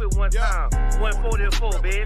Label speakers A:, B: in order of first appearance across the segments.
A: quick one time. 144, baby.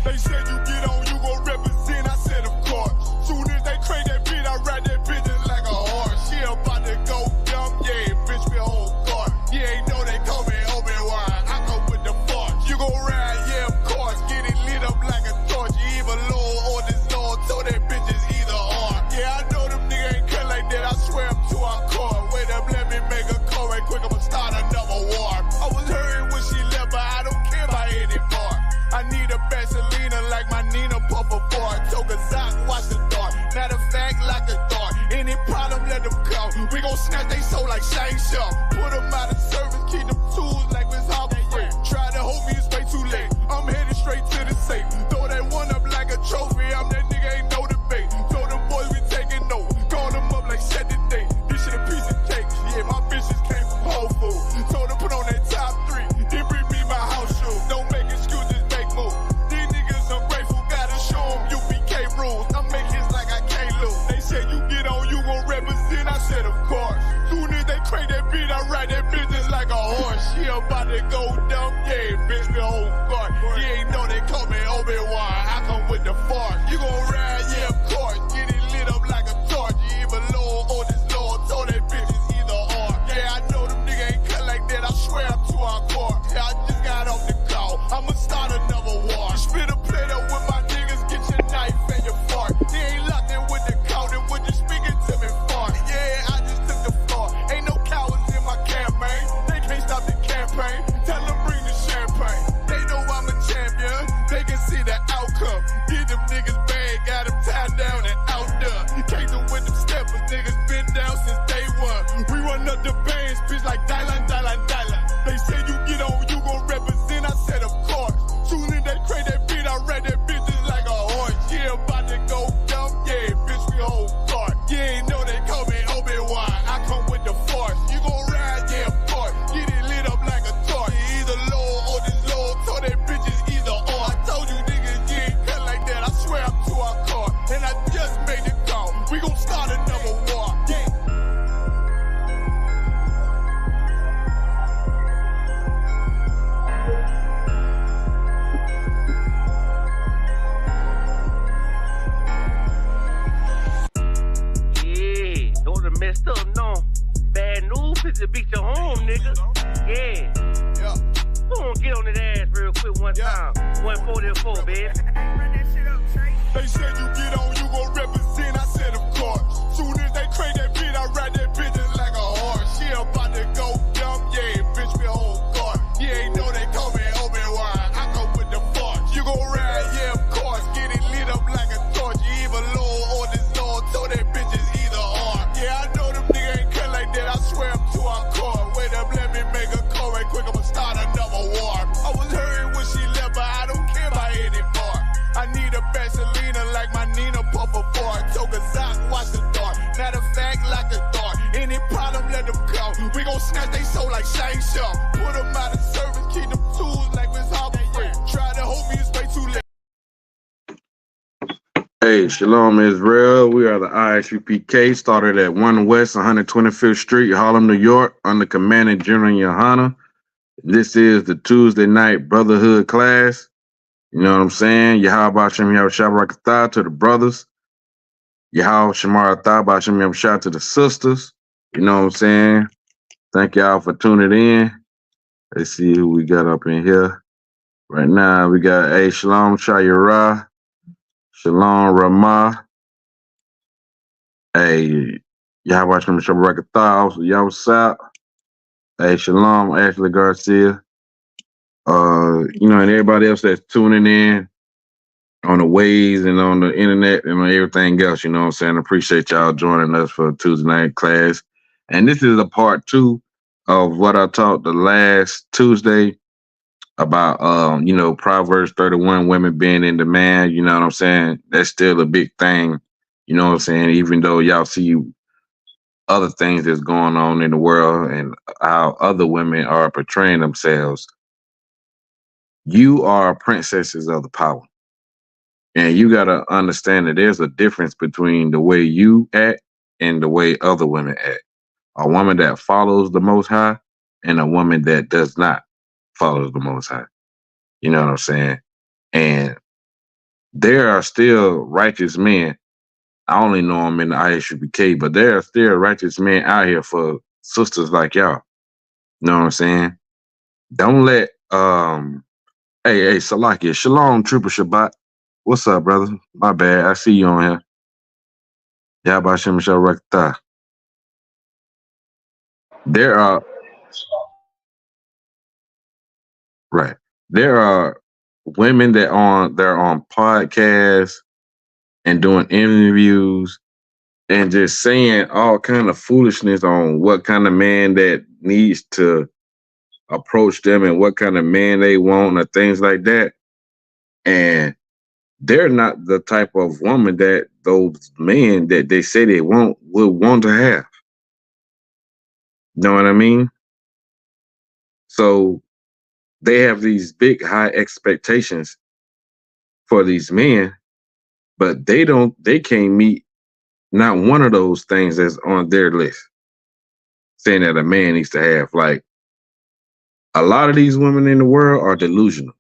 B: They said you get on, you gon' represent. I said, of course. Soon as they crank that beat, I ride that bitch just like a horse. She about to go dumb, yeah, bitch, me whole guard. You ain't know they call me Obi-Wan. I come with the force. You gon' ride, yeah, of course. Get it lit up like a torch. You even low on this Lord, so that bitch is either or. Yeah, I know them niggas ain't cut like that. I swear I'm to our core. Wait up, let me make a call right quick. I'ma start another war. I was hurting when she left, but I don't care about anymore. I need a Vaselina like my Nina Puffer Ford. Took a Zoc, watch the dark. Matter of fact, like a dart. Any problem, let them come. We gon' snatch they soul like Shane Shaw. Put them out of service, keep them tools like Miss Hopper Free. Try to hold me, it's way too late. I'm headed straight to the safe. Throw that one up like a trophy. I'm that nigga, ain't no debate. Told them boys we taking over. Call them up like set the date. This shit a piece of cake. Yeah, my bitches came from Whole Foods. Told them put on that top 3. Then bring me my house shoes. Don't make excuses, make moves. These niggas ungrateful, gotta show them UPK rules. I'm making hits like I can't lose. They said you get on, you gon' represent. I said of course. Soon as they crank that beat, I ride that bitch just like a horse. She about to go dumb, yeah, bitch, me whole guard. You ain't know they call me Obi-Wan. I come with the force. You gon' ride, yeah, of course. Get it lit up like a torch. You even low on this Lord, so that bitch is either or. Yeah, I know them niggas ain't cut like that. I swear I'm to our core. Yeah, I just got off the call. I'ma start another war. Spit a plate up with my niggas, get your knife and your fork. They ain't locked in with the count and what you speaking to me for. Yeah, I just took the floor. Ain't no cowards in my campaign. They can't stop the campaign. Tell them bring the champagne. They know I'm a champion. They can see the outcome. Get them niggas bad, got them tied down and out there. Came them with them steppers, niggas been down since day one. We run up the bands, bitch like Dylan. They say you get on, you gon' represent. I said of course. Soon as they crank that beat, I ride that bitch just like a horse. Yeah, about to go dumb, yeah, bitch, we whole guard. You ain't know they call me Obi-Wan. I come with the force. You gon' ride, yeah, of course. Get it lit up like a torch. You either low or this low, so that bitch is either or. I told you niggas, you ain't cut like that. I swear I'm to our core. And I just made it call. We gon' start another war. Yeah.
A: Yeah, those are messed up, no. Bad news is to beat your home, nigga. Yeah. Go on, get on that ass real quick one time. 144, baby.
B: They said you get on, you gon' represent. I said of course. Soon as they crank that beat, I ride that bitch just like a horse. She about to go dumb, yeah, bitch, me whole guard. You ain't know they call me Obi-Wan. I come with the force. You gon' ride, yeah, of course. Get it lit up like a torch. You even low on this Lord, so that bitch is either or. Yeah, I know them niggas ain't cut like that. I swear I'm to our core. Wait up, let me make a call right quick. I'ma start another war. I was hurting when she left, but I don't care about anymore. I need a Vaselina like my Nina Puffer Ford. Took a Zoc, watch the dark. Matter of fact, like a dart. Any problem, let them come. We gon' snatch they soul like Shane Shaw. Put them out of service, keep them tools like Miss Hopper Free. Try to hold me, it's way too late.
C: Hey, Shalom Israel. We are the ISUPK, started at 1 West 125th Street, Harlem, New York, under Commanding General Yahawadah. This is the Tuesday Night Brotherhood class. You know what I'm saying? Yahawadah Shem Yahawadah to the brothers. Yahawadah Shemar Athabah Shem Yahawadah to the sisters. You know what I'm saying? Thank y'all for tuning in. Let's see who we got up in here. Right now, we got Shalom Shayarah, Shalom Ramah, Yahawadah Shem Yahawadah, y'all South. Shalom Ashley Garcia. You know, and everybody else that's tuning in on the ways and on the internet and on everything else, you know what I'm saying? I appreciate y'all joining us for Tuesday night class. And this is a part 2 of what I taught the last Tuesday about, you know, Proverbs 31, women being in demand, you know what I'm saying? That's still a big thing, you know what I'm saying? Even though y'all see other things that's going on in the world and how other women are portraying themselves, you are princesses of the power. And you got to understand that there's a difference between the way you act and the way other women act. A woman that follows the Most High and a woman that does not follows the Most High. You know what I'm saying? And there are still righteous men. I only know them in the ISUPK, but there are still righteous men out here for sisters like y'all. You know what I'm saying? Don't let hey Salakia, Shalom Trooper Shabbat. What's up, brother? My bad. I see you on here. Yabashim Sharakta. There are right. There are women they're on podcasts and doing interviews and just saying all kind of foolishness on what kind of man that needs to approach them and what kind of man they want or things like that. And they're not the type of woman that those men that they say they want would want to have. You know what I mean? So they have these big high expectations for these men, but they can't meet not one of those things that's on their list. Saying that a man needs to have. Like, a lot of these women in the world are delusional.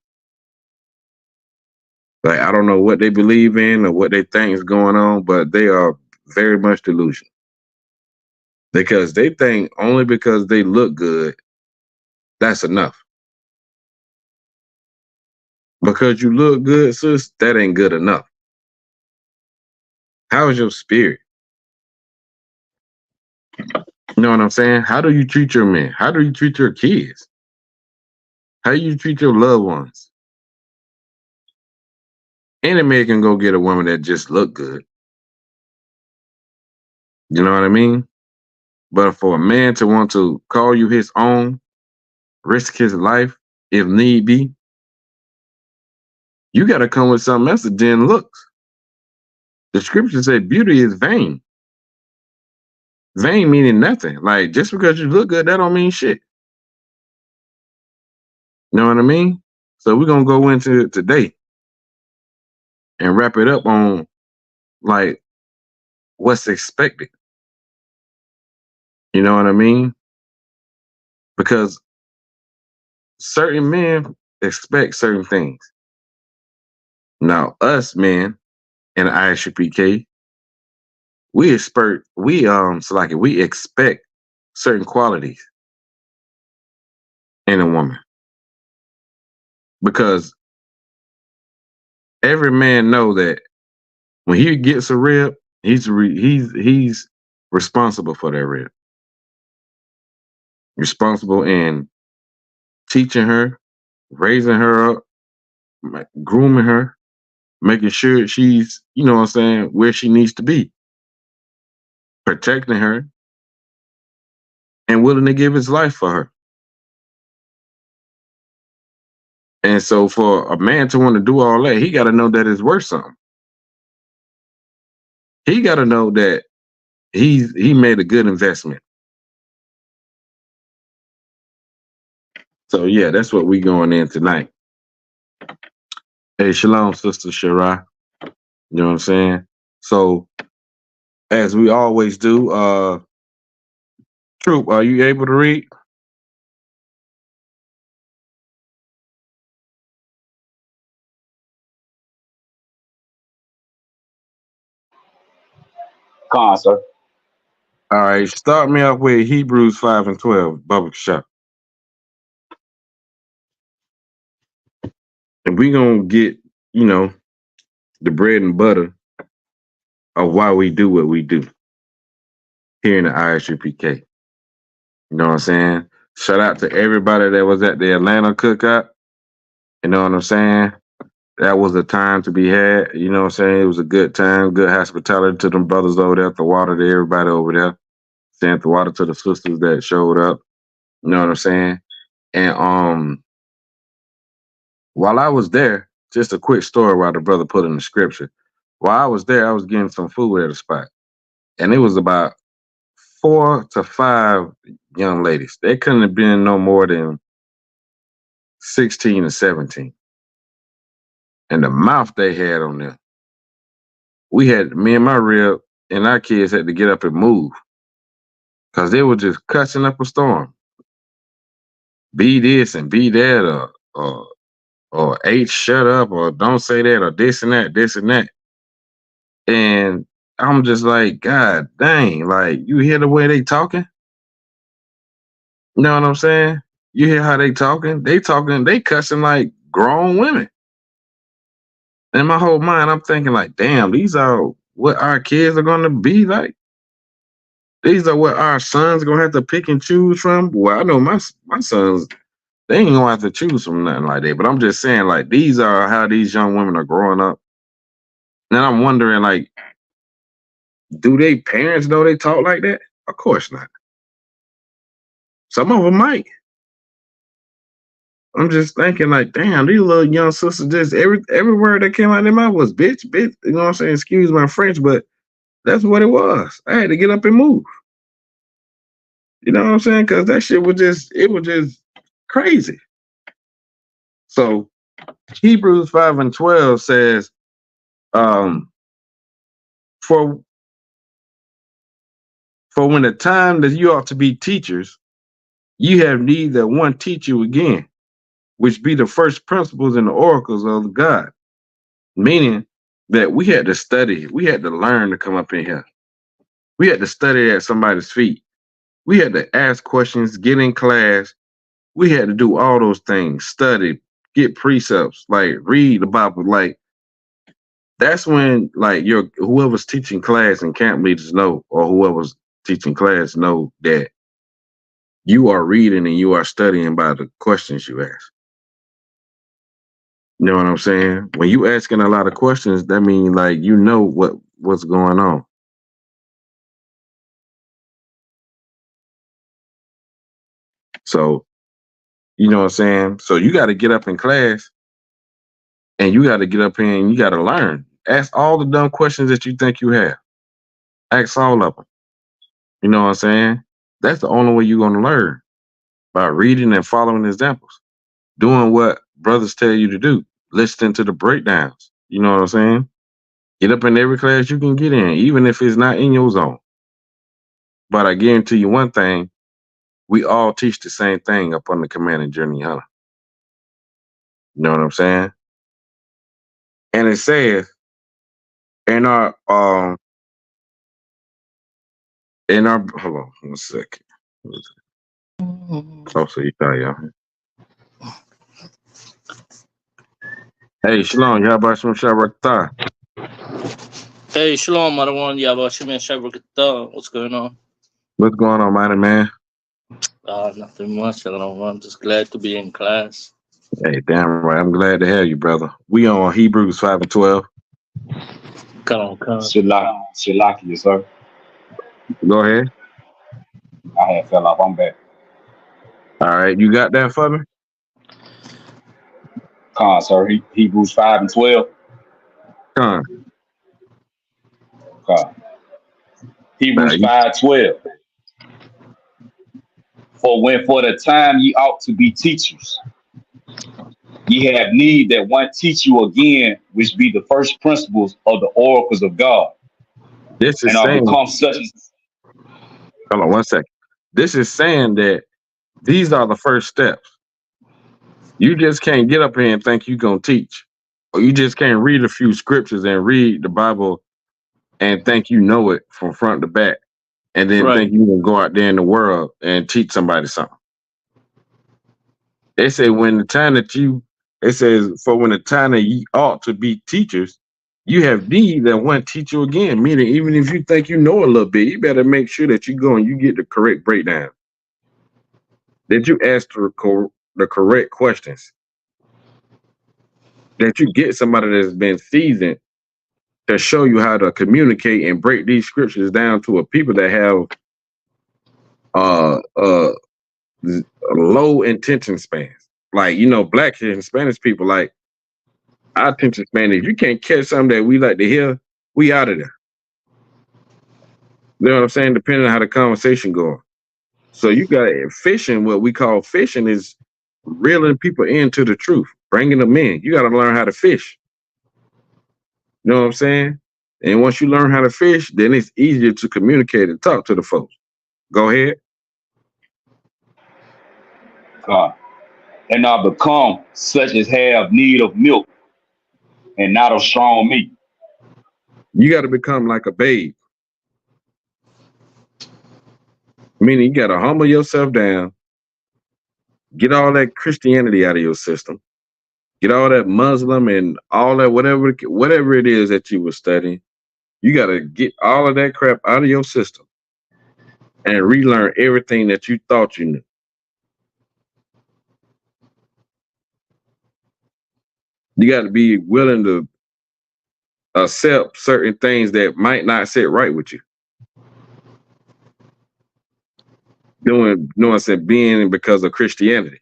C: Like, I don't know what they believe in or what they think is going on, but they are very much delusional. Because they think only because they look good, that's enough. Because you look good, sis, that ain't good enough. How is your spirit? You know what I'm saying? How do you treat your men? How do you treat your kids? How do you treat your loved ones? Any man can go get a woman that just look good. You know what I mean? But for a man to want to call you his own, risk his life if need be, you got to come with something else than looks. The scripture said beauty is vain. Vain meaning nothing. Like, just because you look good, that don't mean shit. You know what I mean? So we're going to go into it today and wrap it up on, like, what's expected. You know what I mean? Because certain men expect certain things. Now, us men in the ISUPK, we expect certain qualities in a woman. Because every man know that when he gets a rib, he's responsible for that rib. Responsible in teaching her, raising her up, grooming her, making sure she's, you know what I'm saying, where she needs to be, protecting her, and willing to give his life for her. And so for a man to want to do all that, he got to know that it's worth something. He got to know that he made a good investment. So yeah, that's what we going in tonight. Hey, shalom, Sister Shirai. You know what I'm saying? So as we always do, Troop, are you able to read?
D: Come on, sir.
C: All right, start me off with Hebrews 5 and 12, Bubba Shop. And we're going to get, you know, the bread and butter of why we do what we do here in the ISUPK. You know what I'm saying? Shout out to everybody that was at the Atlanta cookout. You know what I'm saying? That was a time to be had. You know what I'm saying? It was a good time, good hospitality to them brothers over there, the water to everybody over there. Sent the water to the sisters that showed up. You know what I'm saying? And while I was there, just a quick story while the brother put in the scripture. While I was there, I was getting some food at a spot. And it was about 4 to 5 young ladies. They couldn't have been no more than 16 or 17. And the mouth they had on them. Me and my rib and our kids had to get up and move. Because they were just cussing up a storm. be this and be that, or H shut up, or don't say that, or this and that, this and that. And I'm just like, God dang, like you hear the way they talking? You know what I'm saying? You hear how they talking? They cussing like grown women. In my whole mind, I'm thinking like, damn, these are what our kids are gonna be like. These are what our sons are gonna have to pick and choose from. Well, I know my sons, they ain't gonna have to choose from nothing like that. But I'm just saying, like, these are how these young women are growing up. And I'm wondering, like, do they parents know they talk like that? Of course not. Some of them might. I'm just thinking, like, damn, these little young sisters, just every word that came out of their mouth was bitch. You know what I'm saying? Excuse my French, but that's what it was. I had to get up and move. You know what I'm saying? Because that shit was just crazy. So Hebrews 5:12 says, for when the time that you ought to be teachers, you have need that one teach you again, which be the first principles and the oracles of God. Meaning that we had to study, we had to learn to come up in here. We had to study at somebody's feet. We had to ask questions, get in class. We had to do all those things, study, get precepts, like read the Bible. Like that's when like whoever's teaching class and camp leaders know, or whoever's teaching class know that you are reading and you are studying by the questions you ask. You know what I'm saying? When you asking a lot of questions, that means like you know what's going on. So, you know what I'm saying? So you got to get up in class and you got to get up here and you got to learn. Ask all the dumb questions that you think you have. Ask all of them. You know what I'm saying? That's the only way you're going to learn, by reading and following examples, doing what brothers tell you to do, listening to the breakdowns. You know what I'm saying? Get up in every class you can get in, even if it's not in your zone. But I guarantee you one thing, we all teach the same thing up on the Command and Journey Hunter. You know what I'm saying? And it says in our hold on 1 second. Oh, so you got y'all. Hey, Shalom, y'all about some Yahawadah.
D: Hey, Shalom, Marawan, Yabashim, and Shabrakata. What's going on?
C: What's going on, mighty man?
D: Nothing much. I don't know. I'm just glad to be in class.
C: Hey, damn right. I'm glad to have you, brother. We on Hebrews 5:12.
D: Come on.
E: Shalaki, sir.
C: Go ahead.
E: I had fell off. I'm back.
C: All right, you got that for me?
E: Sir. Hebrews 5:12.
C: Con.
E: Hebrews 5:12. For the time ye ought to be teachers, ye have need that one teach you again, which be the first principles of the oracles of God.
C: This is
E: and
C: saying,
E: become such.
C: Hold on 1 second. This is saying that these are the first steps. You just can't get up here and think you're going to teach. Or you just can't read a few scriptures and read the Bible and think you know it from front to back. And then think you can go out there in the world and teach somebody something. They say for when the time that ye ought to be teachers, you have need that one teach you again. Meaning, even if you think you know a little bit, you better make sure that you go and you get the correct breakdown. That you ask the correct questions. That you get somebody that's been seasoned to show you how to communicate and break these scriptures down to a people that have low attention spans. Like, Black and Spanish people, like, our attention span, if you can't catch something that we like to hear, we out of there. You know what I'm saying? Depending on how the conversation goes. So you got fishing, what we call fishing is reeling people into the truth, bringing them in. You got to learn how to fish. You know what I'm saying? And once you learn how to fish, then it's easier to communicate and talk to the folks. Go ahead.
E: and are become such as have need of milk and not of strong meat.
C: You got to become like a babe. Meaning you got to humble yourself down, get all that Christianity out of your system, get all that Muslim and all that whatever it is that you were studying. You got to get all of that crap out of your system and relearn everything that you thought you knew. You got to be willing to accept certain things that might not sit right with you. Being because of Christianity.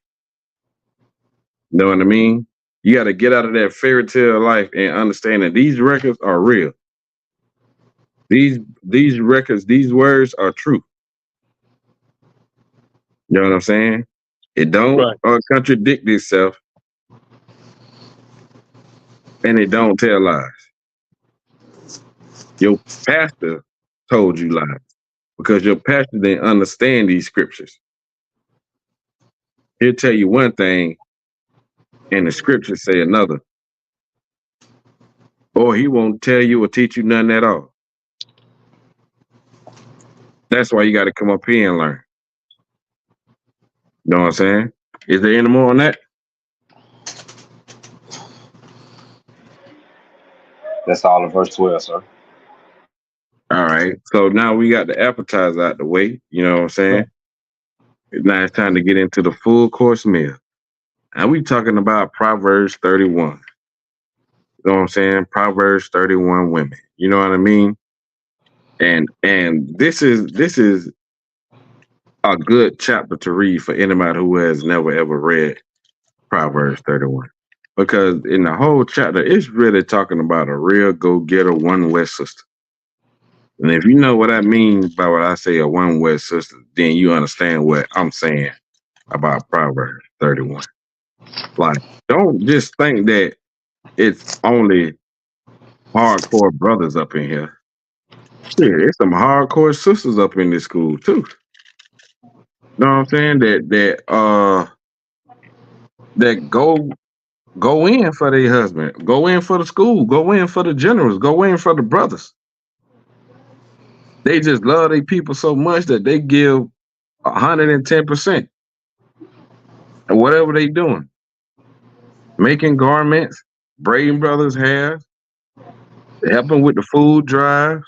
C: You know what I mean? You got to get out of that fairy tale life and understand that these records are real. These records, these words are true. You know what I'm saying? It don't contradict itself, and it don't tell lies. Your pastor told you lies because your pastor didn't understand these scriptures. He'll tell you one thing, and the scriptures say another. Or he won't tell you or teach you nothing at all. That's why you got to come up here and learn. You know what I'm saying? Is there any more on that?
E: That's all in verse 12, sir.
C: All right. So now we got the appetizer out the way. You know what I'm saying? Now it's time to get into the full course meal. And we talking about Proverbs 31. You know what I'm saying? Proverbs 31 women. You know what I mean? And this is a good chapter to read for anybody who has never ever read Proverbs 31. Because in the whole chapter, it's really talking about a real go-getter one West sister. And if you know what I mean by what I say a one West sister, then you understand what I'm saying about Proverbs 31. Like, don't just think that it's only hardcore brothers up in here. Yeah, there's some hardcore sisters up in this school too. You know what I'm saying? That go in for their husband, go in for the school, go in for the generals, go in for the brothers. They just love their people so much that they give 110% and whatever they doing. Making garments, braiding brothers' hair, helping with the food drives.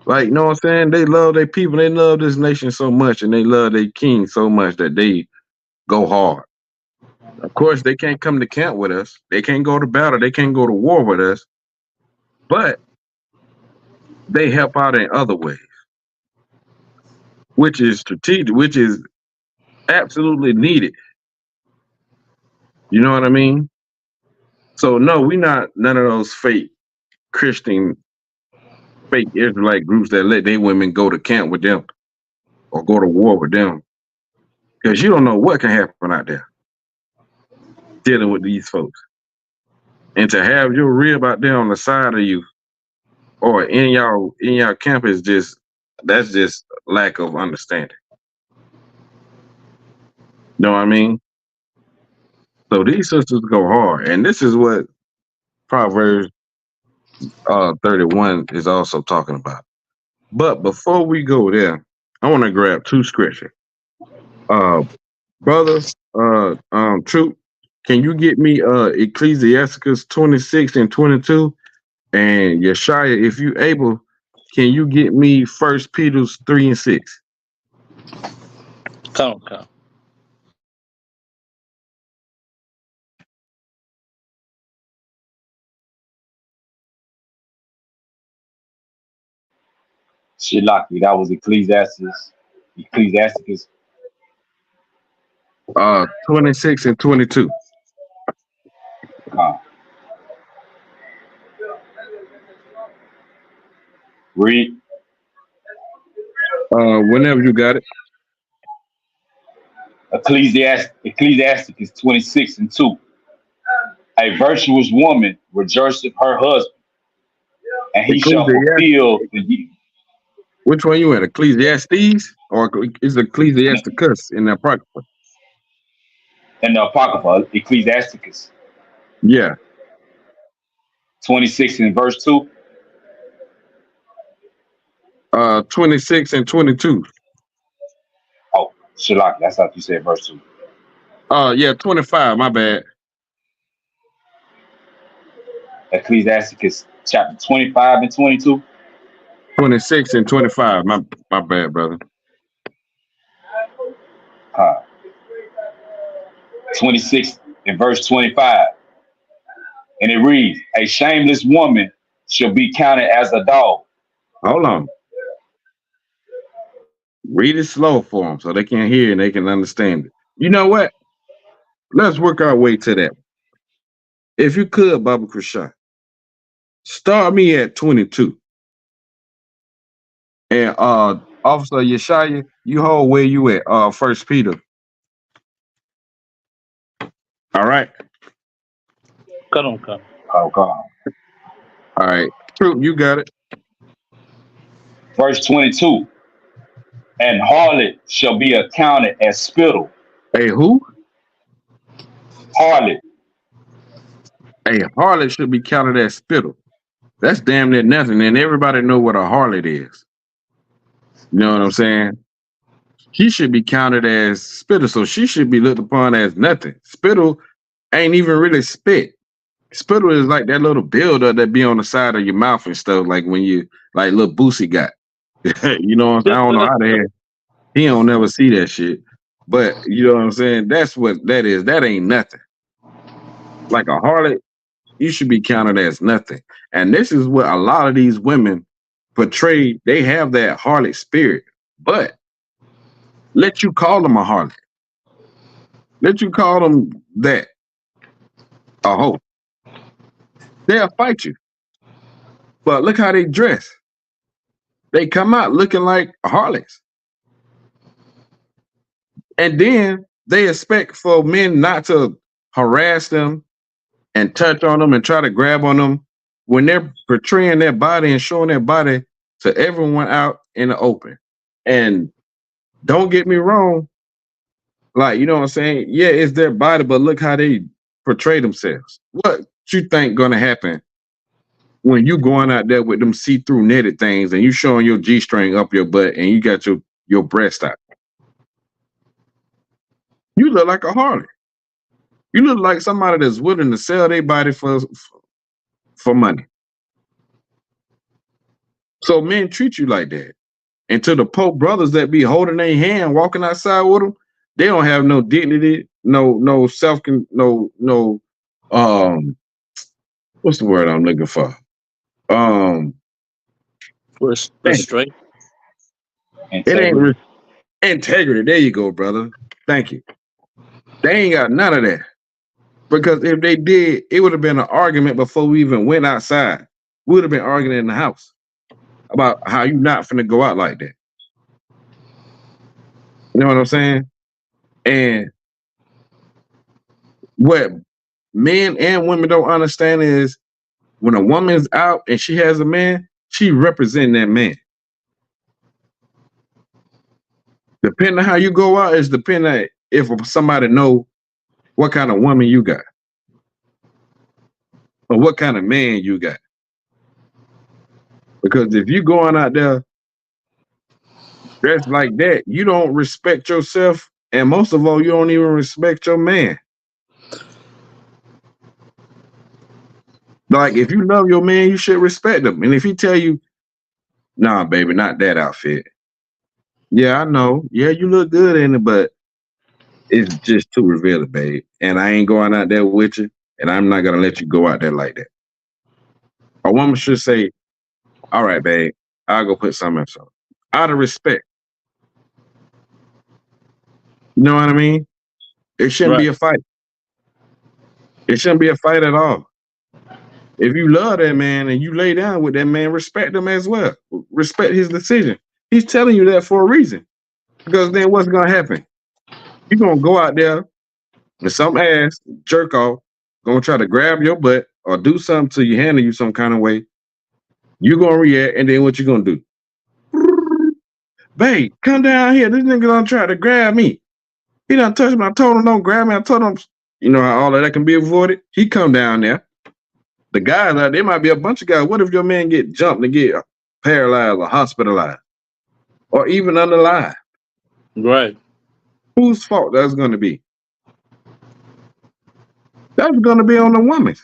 C: Like, you know what I'm saying? They love their people. They love this nation so much, and they love their king so much that they go hard. Of course, they can't come to camp with us. They can't go to battle. They can't go to war with us. But they help out in other ways, which is strategic, which is absolutely needed. You know what I mean? So, no, we're not none of those fake Christian, fake Israelite groups that let their women go to camp with them or go to war with them. Because you don't know what can happen out there dealing with these folks. And to have your rib out there on the side of you or in y'all camp is that's just lack of understanding. You know what I mean? So these sisters go hard. And this is what Proverbs 31 is also talking about. But before we go there, I want to grab two scriptures. Brother, Troop, can you get me Ecclesiasticus 26 and 22? And Yeshaya, if you able, can you get me 1 Peter 3 and 6?
D: Come.
E: Shilaki, that was Ecclesiasticus.
C: 26 and 22.
E: Read.
C: Whenever you got it.
E: Ecclesiasticus 26 and 2. A virtuous woman rejoiceth her husband, and he shall fulfill the year.
C: Which one you at? Ecclesiastes or is Ecclesiasticus in the Apocrypha?
E: in the Apocrypha, Ecclesiasticus
C: Yeah.
E: 26 and verse 2.
C: 26 and 22.
E: Oh, Chaanak, that's how you said verse 2.
C: Yeah, 25, my bad.
E: Ecclesiasticus chapter 25 and 22.
C: 26 and 25, my bad, brother.
E: 26 and verse 25. And it reads, a shameless woman shall be counted as a dog.
C: Hold on. Read it slow for them so they can hear and they can understand it. You know what? Let's work our way to that. If you could, Baba Krishan, start me at 22. And Officer Yeshaya, you hold where you at, 1 Peter. All right.
D: Come.
E: Oh, God.
C: All right. True, you got it.
E: Verse 22. And harlot shall be accounted as spittle.
C: Hey, who?
E: Harlot.
C: A harlot should be counted as spittle. That's damn near nothing. And everybody know what a harlot is. You know what I'm saying? She should be counted as spittle, so she should be looked upon as nothing. Spittle ain't even really spit. Spittle is like that little buildup that be on the side of your mouth and stuff, like when you, like little Boosie got. You know what I'm saying? I don't know how the hell he don't never see that shit. But you know what I'm saying? That's what that is. That ain't nothing. Like a harlot, you should be counted as nothing. And this is what a lot of these women portray. They have that harlot spirit, but let you call them a harlot. Let you call them that, a hoe. They'll fight you. But look how they dress. They come out looking like harlots. And then they expect for men not to harass them and touch on them and try to grab on them when they're portraying their body and showing their body to everyone out in the open. And don't get me wrong, like, you know what I'm saying? Yeah, it's their body, but look how they portray themselves. What you think gonna happen when you going out there with them see-through netted things and you showing your G-string up your butt and you got your breast out? You look like a harlot. You look like somebody that's willing to sell their body for money. So men treat you like that. And to the Pope brothers that be holding their hand, walking outside with them, they don't have no dignity, no self, no what's the word I'm looking for?
D: Restraint.
C: It ain't integrity. There you go, brother. Thank you. They ain't got none of that. Because if they did, it would have been an argument before we even went outside. We would have been arguing in the house about how you not finna go out like that. You know what I'm saying? And what men and women don't understand is when a woman's out and she has a man, she represents that man. Depending on how you go out is depending on if somebody know what kind of woman you got or what kind of man you got. Because if you going out there dressed like that, you don't respect yourself, and most of all, you don't even respect your man. Like, if you love your man, you should respect him. And if he tell you, nah, baby, not that outfit. Yeah, I know. Yeah, you look good in it, but it's just too revealing, babe. And I ain't going out there with you, and I'm not going to let you go out there like that. A woman should say, all right, babe, I'll go put something else on. Out of respect. You know what I mean? It shouldn't be a fight. It shouldn't be a fight at all. If you love that man and you lay down with that man, respect him as well. Respect his decision. He's telling you that for a reason. Because then what's going to happen? You're going to go out there and some ass jerk off going to try to grab your butt or do something to you, handle you some kind of way. You're going to react, and then what you going to do? Babe, come down here. This nigga going to try to grab me. He done touched me. I told him don't grab me. I told him, you know how all of that can be avoided. He come down there. The guys out there might be a bunch of guys. What if your man get jumped and get paralyzed or hospitalized, or even unalive?
D: Right.
C: Whose fault that's going to be? That's going to be on the woman.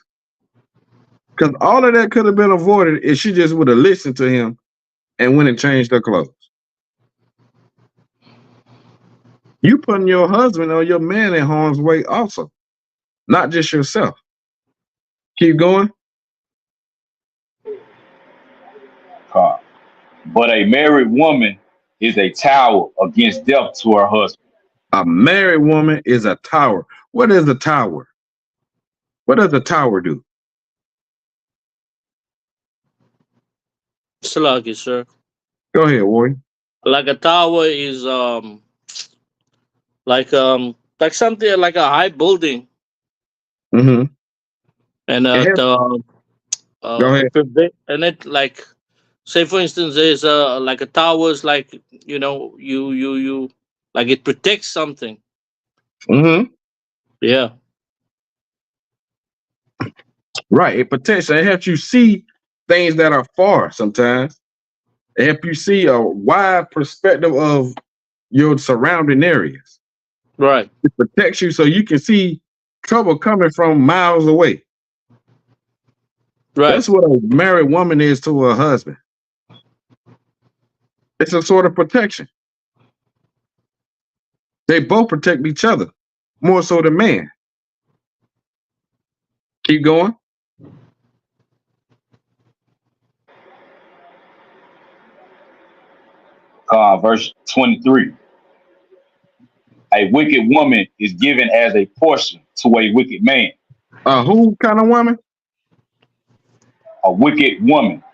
C: Because all of that could have been avoided if she just would have listened to him and went and changed her clothes. You putting your husband or your man in harm's way also, not just yourself. Keep going.
E: But a married woman is a tower against death to her husband.
C: A married woman is a tower. What is a tower? What does a tower do?
D: Salaki, sir.
C: Go ahead, Warrior.
D: Like a tower is like something like a high building,
C: Mm-hmm.
D: and
C: Go ahead.
D: and it like, say for instance, there's like a tower is like, you know, you like it protects something.
C: Mm-hmm.
D: Yeah.
C: Right. It protects. It helps you see things that are far sometimes. It helps you see a wide perspective of your surrounding areas.
D: Right.
C: It protects you so you can see trouble coming from miles away.
D: Right.
C: That's what a married woman is to her husband. It's a sort of protection. They both protect each other, more so than man. Keep going.
E: Verse 23. A wicked woman is given as a portion to a wicked man.
C: Who kind of woman?
E: A wicked woman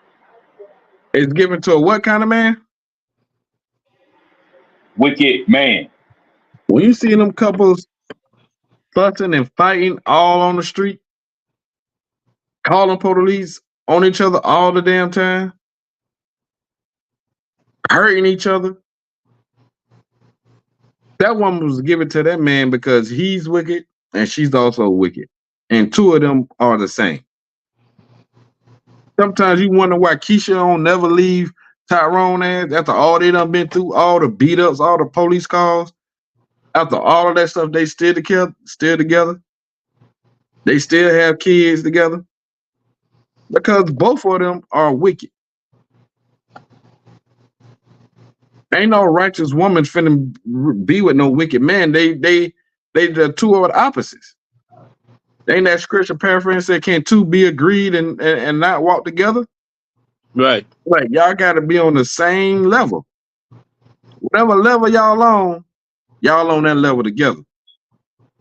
C: Is given to a what kind of man?
E: Wicked man.
C: When you see them couples fussing and fighting all on the street, calling police on each other all the damn time, hurting each other, that woman was given to that man because he's wicked and she's also wicked. And two of them are the same. Sometimes you wonder why Keisha don't never leave Tyrone ass after all they done been through, all the beat ups, all the police calls. After all of that stuff, they still together. They still have kids together. Because both of them are wicked. Ain't no righteous woman finna be with no wicked man. They the two are the opposites. Ain't that scripture paraphrase said, can two be agreed and not walk together?
D: Right.
C: Like, y'all gotta be on the same level. Whatever level y'all on that level together.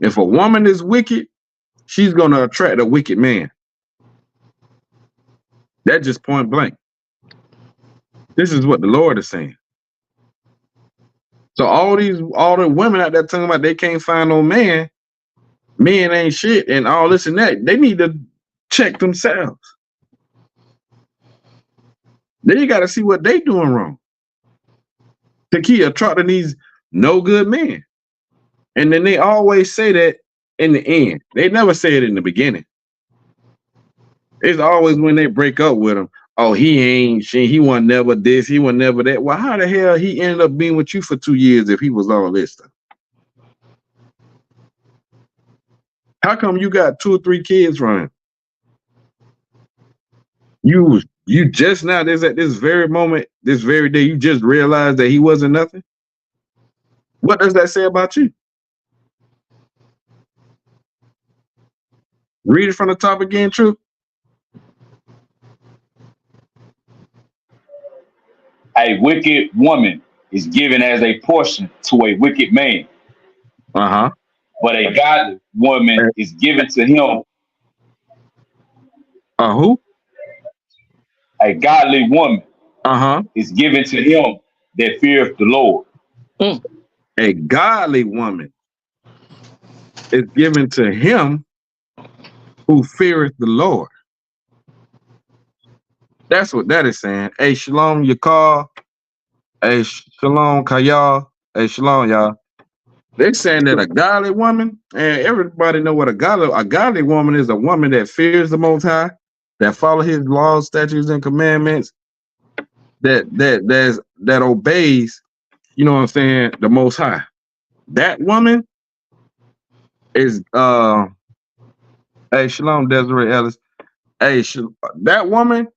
C: If a woman is wicked, she's gonna attract a wicked man. That's just point blank. This is what the Lord is saying. So all the women out there talking about they can't find no man, men ain't shit, and all this and that, they need to check themselves. Then you got to see what they doing wrong. Takia attracting these no good men, and then they always say that in the end. They never say it in the beginning. It's always when they break up with them. Oh, he ain't shit. He wasn't never this. He wasn't never that. Well, how the hell he ended up being with you for 2 years if he was all this stuff? How come you got 2 or 3 kids from him? You just now, at this very moment, this very day, you just realized that he wasn't nothing? What does that say about you? Read it from the top again, True.
E: A wicked woman is given as a portion to a wicked man.
C: Uh-huh.
E: But a godly woman is given to him.
C: Who?
E: A godly woman
C: is
E: given to him that feareth the Lord.
C: A godly woman is given to him who feareth the Lord. That's what that is saying. Hey, shalom, Yakar. Hey, shalom, Kayal. Hey, shalom, y'all. They're saying that a godly woman, and everybody know what a godly woman is, a woman that fears the Most High, that follow His laws, statutes, and commandments, that obeys. You know what I'm saying? The Most High. That woman is hey, Shalom, Desiree Ellis. Hey, that woman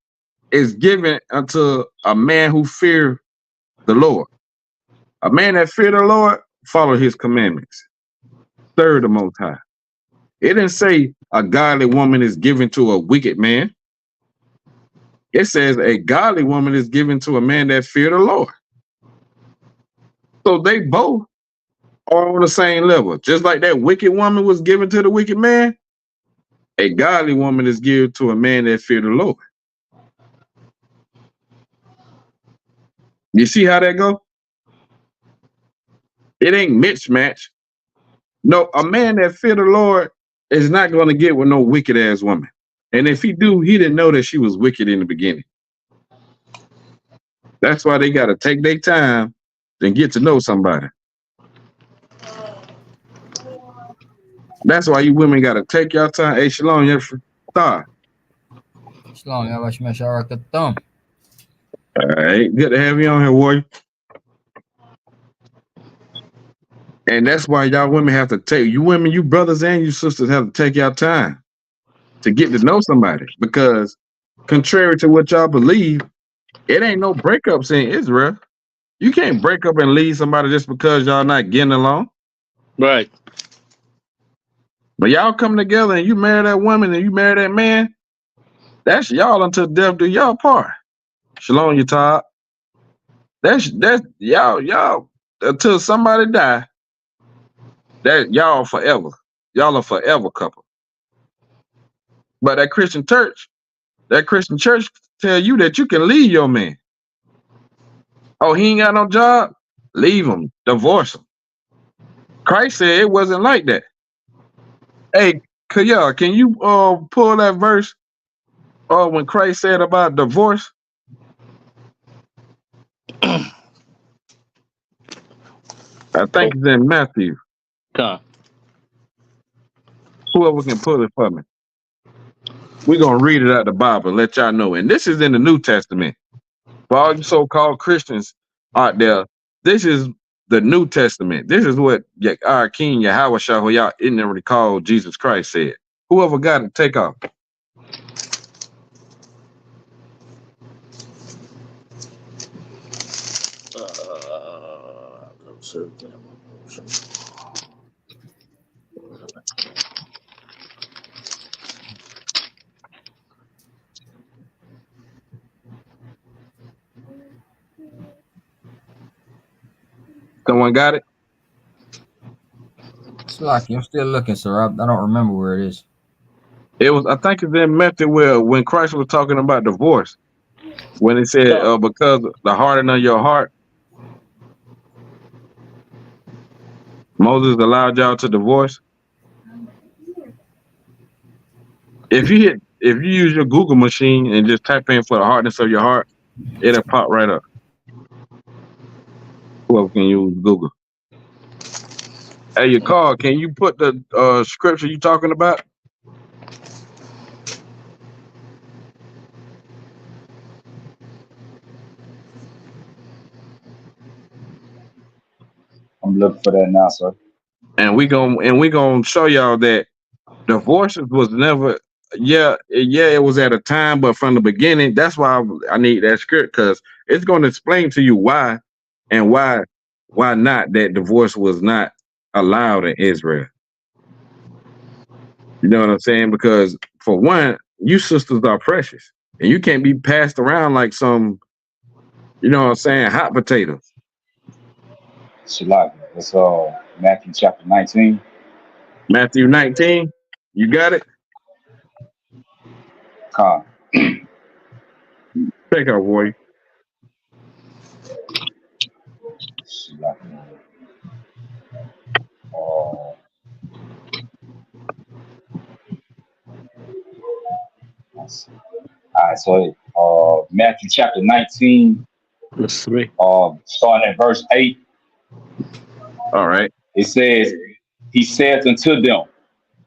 C: is given unto a man who fear the Lord. A man that fear the Lord follow His commandments. Serve the Most High. It didn't say a godly woman is given to a wicked man. It says a godly woman is given to a man that fear the Lord. So they both are on the same level. Just like that wicked woman was given to the wicked man, a godly woman is given to a man that fear the Lord. You see how that go? It ain't mismatch. No, a man that fear the Lord is not going to get with no wicked ass woman. And if he do, he didn't know that she was wicked in the beginning. That's why they got to take their time and get to know somebody. That's why you women got to take your time. Hey, Shalom, you're star.
F: Shalom, y'all smash our thumb.
C: All right, good to have you on here, warrior. And that's why y'all women have to take, you women, you brothers and you sisters have to take your time to get to know somebody. Because contrary to what y'all believe, it ain't no breakups in Israel. You can't break up and leave somebody just because y'all not getting along.
D: Right.
C: But y'all come together and you marry that woman and you marry that man, that's y'all until death do y'all part. Shalom, you Todd. That's y'all until somebody die. That y'all forever. Y'all a forever couple. But that Christian church tell you that you can leave your man. Oh, he ain't got no job? Leave him. Divorce him. Christ said it wasn't like that. Hey, Kaya, can you pull that verse when Christ said about divorce? I think it's in Matthew.
D: Come.
C: Whoever can pull it for me. We're going to read it out the Bible and let y'all know. And this is in the New Testament. For all you so-called Christians out there, this is the New Testament. This is what our King Yahawadah, who y'all ignorantly called Jesus Christ, said. Whoever got it, take off. Someone got it?
F: Slacky, I'm still looking, sir. I don't remember where it is.
C: It was, I think it's in Matthew where when Christ was talking about divorce, when he said, because the hardening of your heart, Moses allowed y'all to divorce. If you use your Google machine and just type in for the hardness of your heart, it'll pop right up. Whoever can use Google. Hey, your car, can you put the scripture you talking about?
E: I'm looking for that now, sir.
C: And we gonna show y'all that divorces was never. Yeah, it was at a time, but from the beginning, that's why I need that script, because it's going to explain to you why and why not that divorce was not allowed in Israel. You know what I'm saying? Because for one, you sisters are precious, and you can't be passed around like some, you know what I'm saying, hot potatoes.
E: Shalak, it's Matthew chapter 19.
C: Matthew 19, you got it?
E: Con.
C: Take our boy.
E: Shalak. All right, so Matthew chapter 19,
D: Verse 3.
E: starting at verse 8.
C: All right.
E: It says, he saith unto them,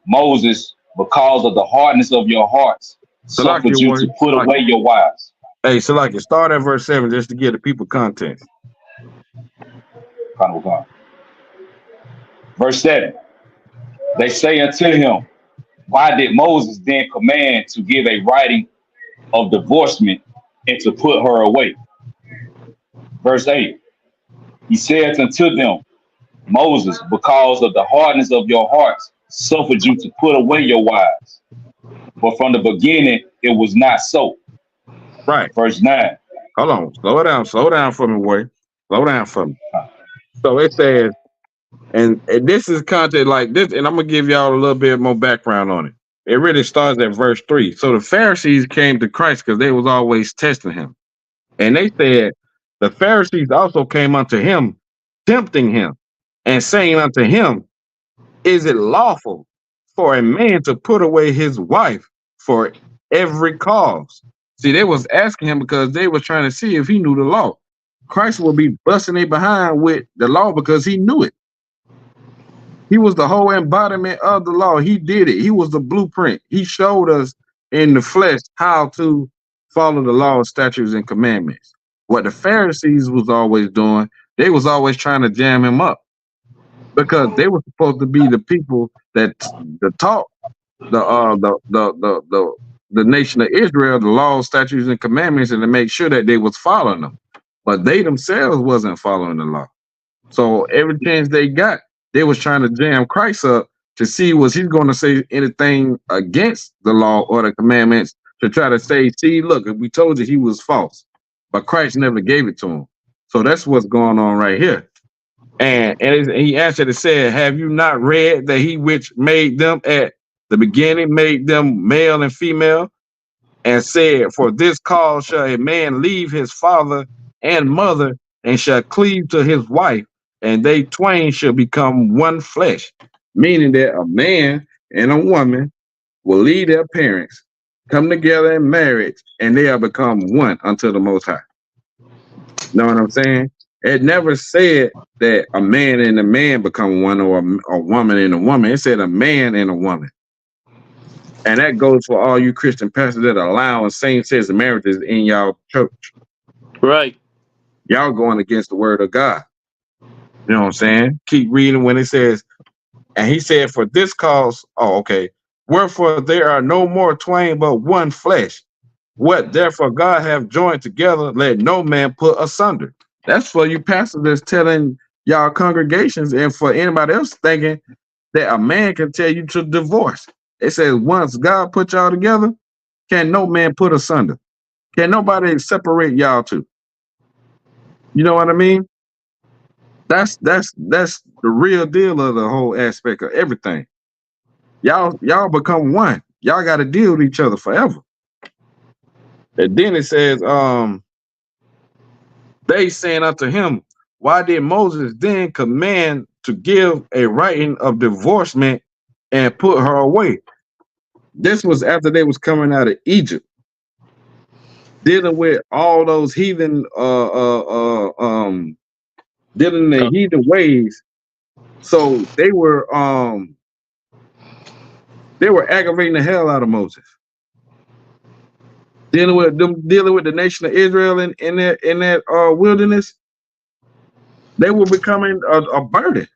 E: Moses, because of the hardness of your hearts, suffered you to put away your wives.
C: Hey, Salaki, start at verse 7 just to give the people context.
E: Verse 7. They say unto him, why did Moses then command to give a writing of divorcement and to put her away? Verse 8. He saith unto them, Moses, because of the hardness of your hearts, suffered you to put away your wives. But from the beginning, it was not so.
C: Right.
E: Verse 9.
C: Hold on. Slow down for me, boy. Slow down for me. So it says, and this is content like this, and I'm going to give y'all a little bit more background on it. It really starts at verse 3. So the Pharisees came to Christ because they was always testing him. And they said, the Pharisees also came unto him, tempting him, and saying unto him, is it lawful for a man to put away his wife for every cause? See, they was asking him because they were trying to see if he knew the law. Christ will be busting it behind with the law because he knew it. He was the whole embodiment of the law. He did it. He was the blueprint. He showed us in the flesh how to follow the law, statutes, and commandments. What the Pharisees was always doing, they was always trying to jam him up because they were supposed to be the people that taught the nation of Israel the laws, statutes, and commandments, and to make sure that they was following them. But they themselves wasn't following the law. So every chance they got, they was trying to jam Christ up to see was he going to say anything against the law or the commandments to try to say, see, look, we told you he was false, but Christ never gave it to him. So that's what's going on right here. And he answered and said, have you not read that he which made them at the beginning made them male and female, and said, for this cause shall a man leave his father and mother and shall cleave to his wife, and they twain shall become one flesh. Meaning that a man and a woman will leave their parents, come together in marriage, and they have become one unto the Most High. Know what I'm saying? It never said that a man and a man become one, or a woman and a woman. It said a man and a woman. And that goes for all you Christian pastors that are allowing same-sex marriages in y'all church.
D: Right.
C: Y'all going against the word of God. You know what I'm saying? Keep reading when it says, and he said, for this cause, wherefore there are no more twain but one flesh. What therefore God hath joined together, let no man put asunder. That's for you pastors that's telling y'all congregations, and for anybody else thinking that a man can tell you to divorce. It says once God put y'all together, can no man put asunder. Can nobody separate y'all two. You know what I mean? That's the real deal of the whole aspect of everything. Y'all become one. Y'all got to deal with each other forever. And then it says, they saying unto him, why did Moses then command to give a writing of divorcement and put her away? This was after they was coming out of Egypt, dealing with all those heathen, dealing in the heathen ways. So they were aggravating the hell out of Moses, dealing with the nation of Israel in that wilderness. They were becoming a burden.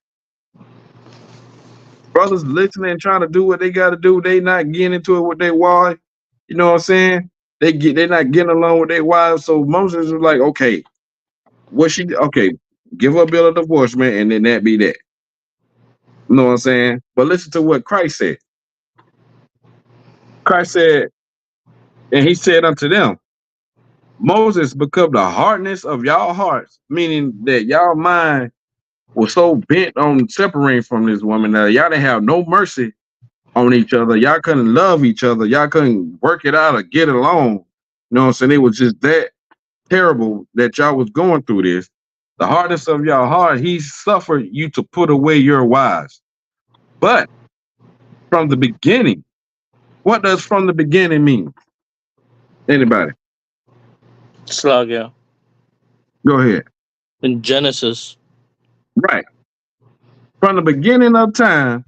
C: Brothers listening and trying to do what they got to do. They not getting into it with their wives. You know what I'm saying? They're not getting along with their wives. So Moses was like, okay, give her a bill of divorcement, and then that be that. You know what I'm saying? But listen to what Christ said. Christ said, and he said unto them, Moses, because the hardness of y'all hearts, meaning that y'all mind was so bent on separating from this woman that y'all didn't have no mercy on each other. Y'all couldn't love each other. Y'all couldn't work it out or get along. You know what I'm saying? It was just that terrible that y'all was going through this. The hardness of y'all heart, he suffered you to put away your wives. But from the beginning, what does from the beginning mean? Anybody?
D: Slag, yeah.
C: Go ahead.
D: In Genesis.
C: Right. From the beginning of time,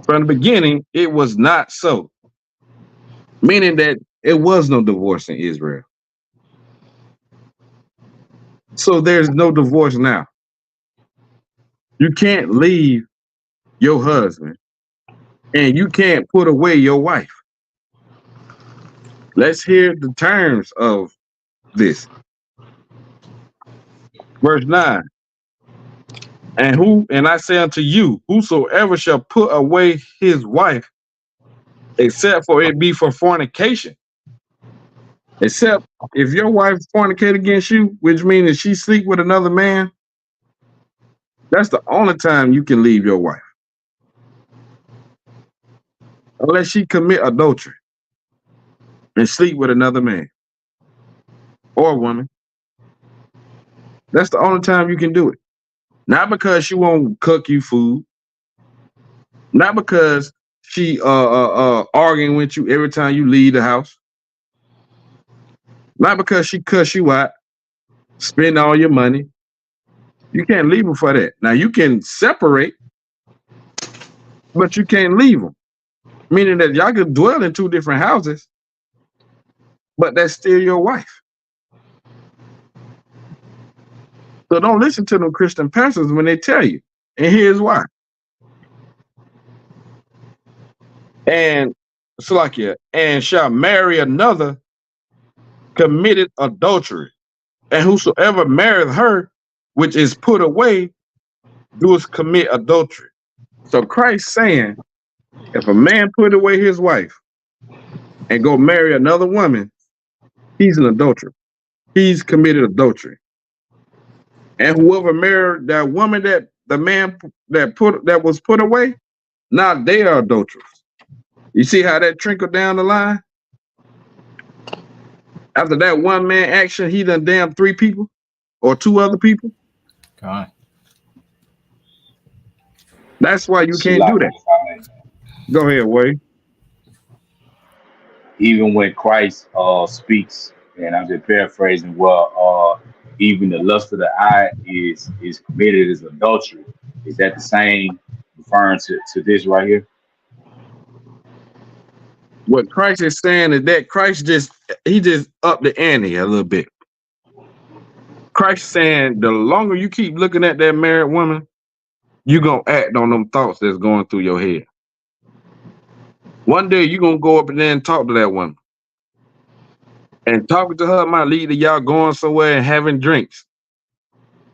C: from the beginning, it was not so. Meaning that it was no divorce in Israel. So there's no divorce now. You can't leave your husband and you can't put away your wife. Let's hear the terms of this. Verse 9. And I say unto you, whosoever shall put away his wife, except for it be for fornication. Except if your wife fornicate against you, which means that she sleep with another man, that's the only time you can leave your wife. Unless she commit adultery and sleep with another man or woman. That's the only time you can do it. Not because she won't cook you food. Not because she arguing with you every time you leave the house. Not because she cuss you out, spend all your money. You can't leave her for that. Now you can separate, but you can't leave them. Meaning that y'all can dwell in two different houses, but that's still your wife. So don't listen to them Christian pastors when they tell you. And here's why. And Salakia, and shall marry another, committed adultery. And whosoever marrieth her, which is put away, doeth commit adultery. So Christ saying, if a man put away his wife and go marry another woman, he's an adulterer. He's committed adultery. And whoever married that woman that the man that was put away, now they are adulterers. You see how that trickled down the line? After that one man action, he done damn 3 people or 2 other people.
F: God.
C: That's why you can't do that. Go ahead, Wade.
E: Even when Christ speaks, and I'm just paraphrasing, well, even the lust of the eye is committed as adultery. Is that the same referring to this right here?
C: What Christ is saying is that Christ just upped the ante a little bit. Christ saying the longer you keep looking at that married woman, you're going to act on them thoughts that's going through your head. One day you're going to go up and then talk to that woman. And talking to her might lead to y'all going somewhere and having drinks.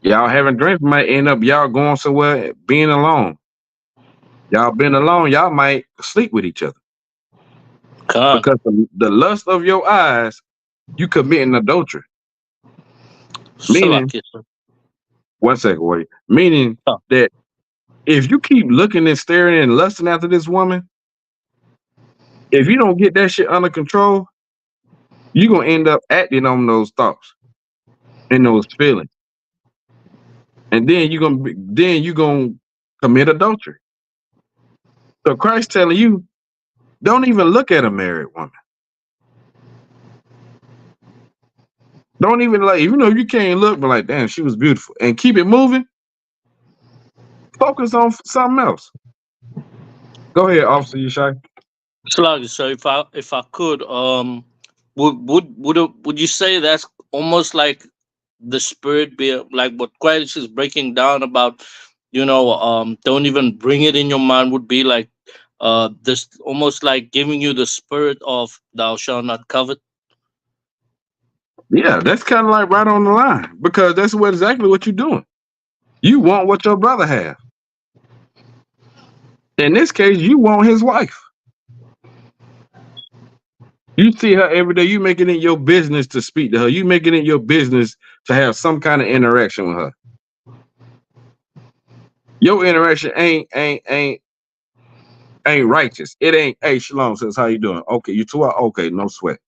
C: Y'all having drinks might end up y'all going somewhere being alone. Y'all being alone, y'all might sleep with each other. Because the lust of your eyes, you committing adultery. Meaning, one second, wait. Meaning that if you keep looking and staring and lusting after this woman, if you don't get that shit under control, you're gonna end up acting on those thoughts and those feelings. And then you're gonna commit adultery. So Christ telling you, don't even look at a married woman. Don't even even though you can't look, but like, damn, she was beautiful. And keep it moving. Focus on something else. Go ahead, Officer Yeshai.
D: So if I could, would you say that's almost like the spirit be like what Christ is breaking down about, don't even bring it in your mind, would be like this almost like giving you the spirit of thou shalt not covet?
C: Yeah, that's kind of like right on the line, because that's exactly what you're doing. You want what your brother has. In this case, you want his wife. You see her every day. You making it your business to speak to her. You making it your business to have some kind of interaction with her. Your interaction ain't righteous. It ain't, hey, Shalom says, how you doing? Okay, you too? Okay, no sweat.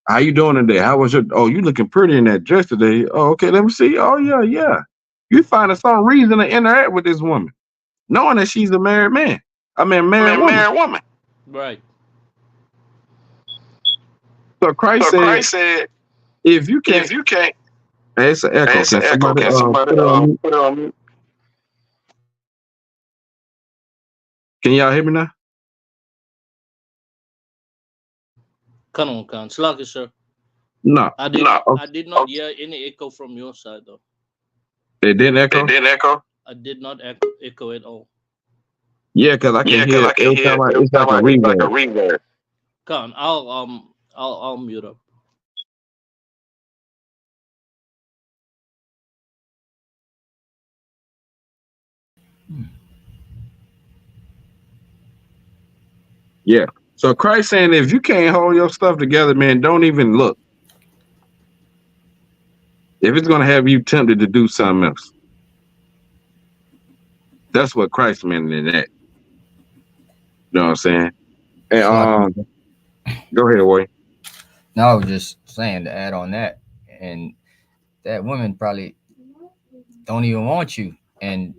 C: How you doing today? How was your, oh, you looking pretty in that dress today. Oh, okay, let me see. Oh, yeah. You finding some reason to interact with this woman, knowing that she's a married man. Married woman.
D: Right.
C: So Christ said, if you can't, hey, it's an echo. Can somebody put it on mute? Can y'all hear me now?
D: Come on, Khan. Slug, sir.
C: No.
D: I did not hear any echo from your side, though.
C: It didn't echo?
D: I did not echo at all.
C: Yeah, because I can hear it. It's like a reverb.
D: Khan, I'll mute up.
C: Yeah. So Christ saying, if you can't hold your stuff together, man, don't even look. If it's going to have you tempted to do something else. That's what Christ meant in that. You know what I'm saying? And go ahead, Wayne.
F: No, I was just saying to add on that, and that woman probably don't even want you, and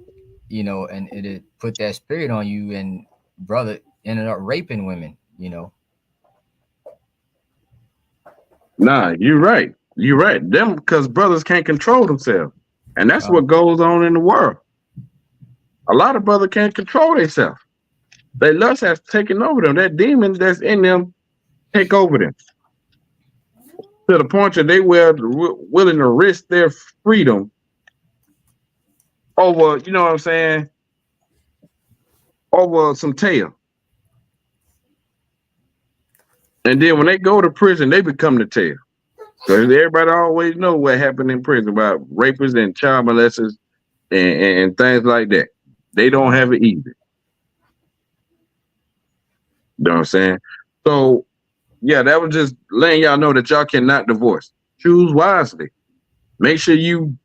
F: you know, and it put that spirit on you, and brother ended up raping women, you know.
C: Nah, you're right. You're right. Them because brothers can't control themselves, and that's what goes on in the world. A lot of brothers can't control themselves. Their lust has taken over them. That demon that's in them take over them to the point that they were willing to risk their freedom over, you know what I'm saying, over some tail. And then when they go to prison, they become the tail. Because everybody always know what happened in prison about rapists and child molesters and things like that. They don't have it easy. You know what I'm saying? So, yeah, that was just letting y'all know that y'all cannot divorce. Choose wisely. Make sure you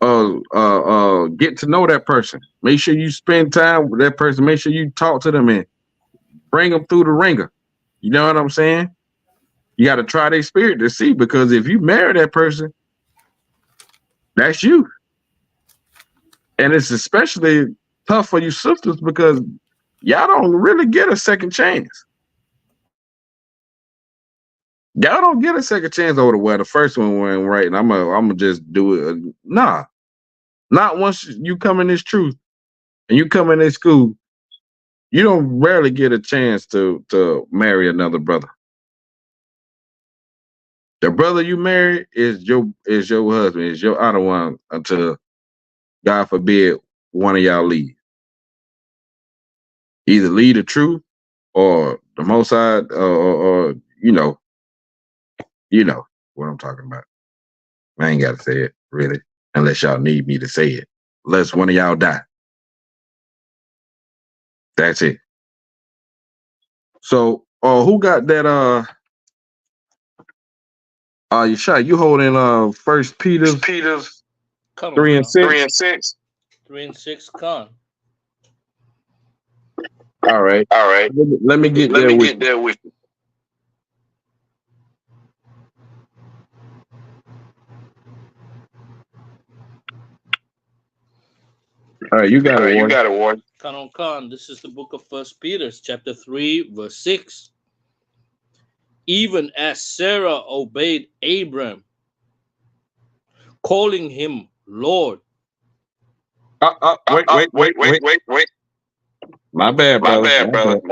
C: get to know that person. Make sure you spend time with that person. Make sure you talk to them and bring them through the ringer. You know what I'm saying? You got to try their spirit to see, because if you marry that person, that's you. And it's especially tough for you sisters because y'all don't really get a second chance. Y'all don't get a second chance over the first one went right, and I'm gonna just do it. Nah, not once you come in this truth and you come in this school, you don't rarely get a chance to marry another brother. The brother you marry is your husband, is your other one until God forbid one of y'all leave. Either lead the truth or the Most High, or you know what I'm talking about. I ain't got to say it really, unless y'all need me to say it. Unless one of y'all die. That's it. So, who got that? Yeshua, you holding 1 Peter's 3 and 6?
D: 3 and 6, Khan.
C: All right. Let me get there with you. All right, you got it, Warren.
D: Khan, this is the book of 1 Peter, chapter 3, verse 6. Even as Sarah obeyed Abram, calling him Lord.
C: Wait. My bad, brother.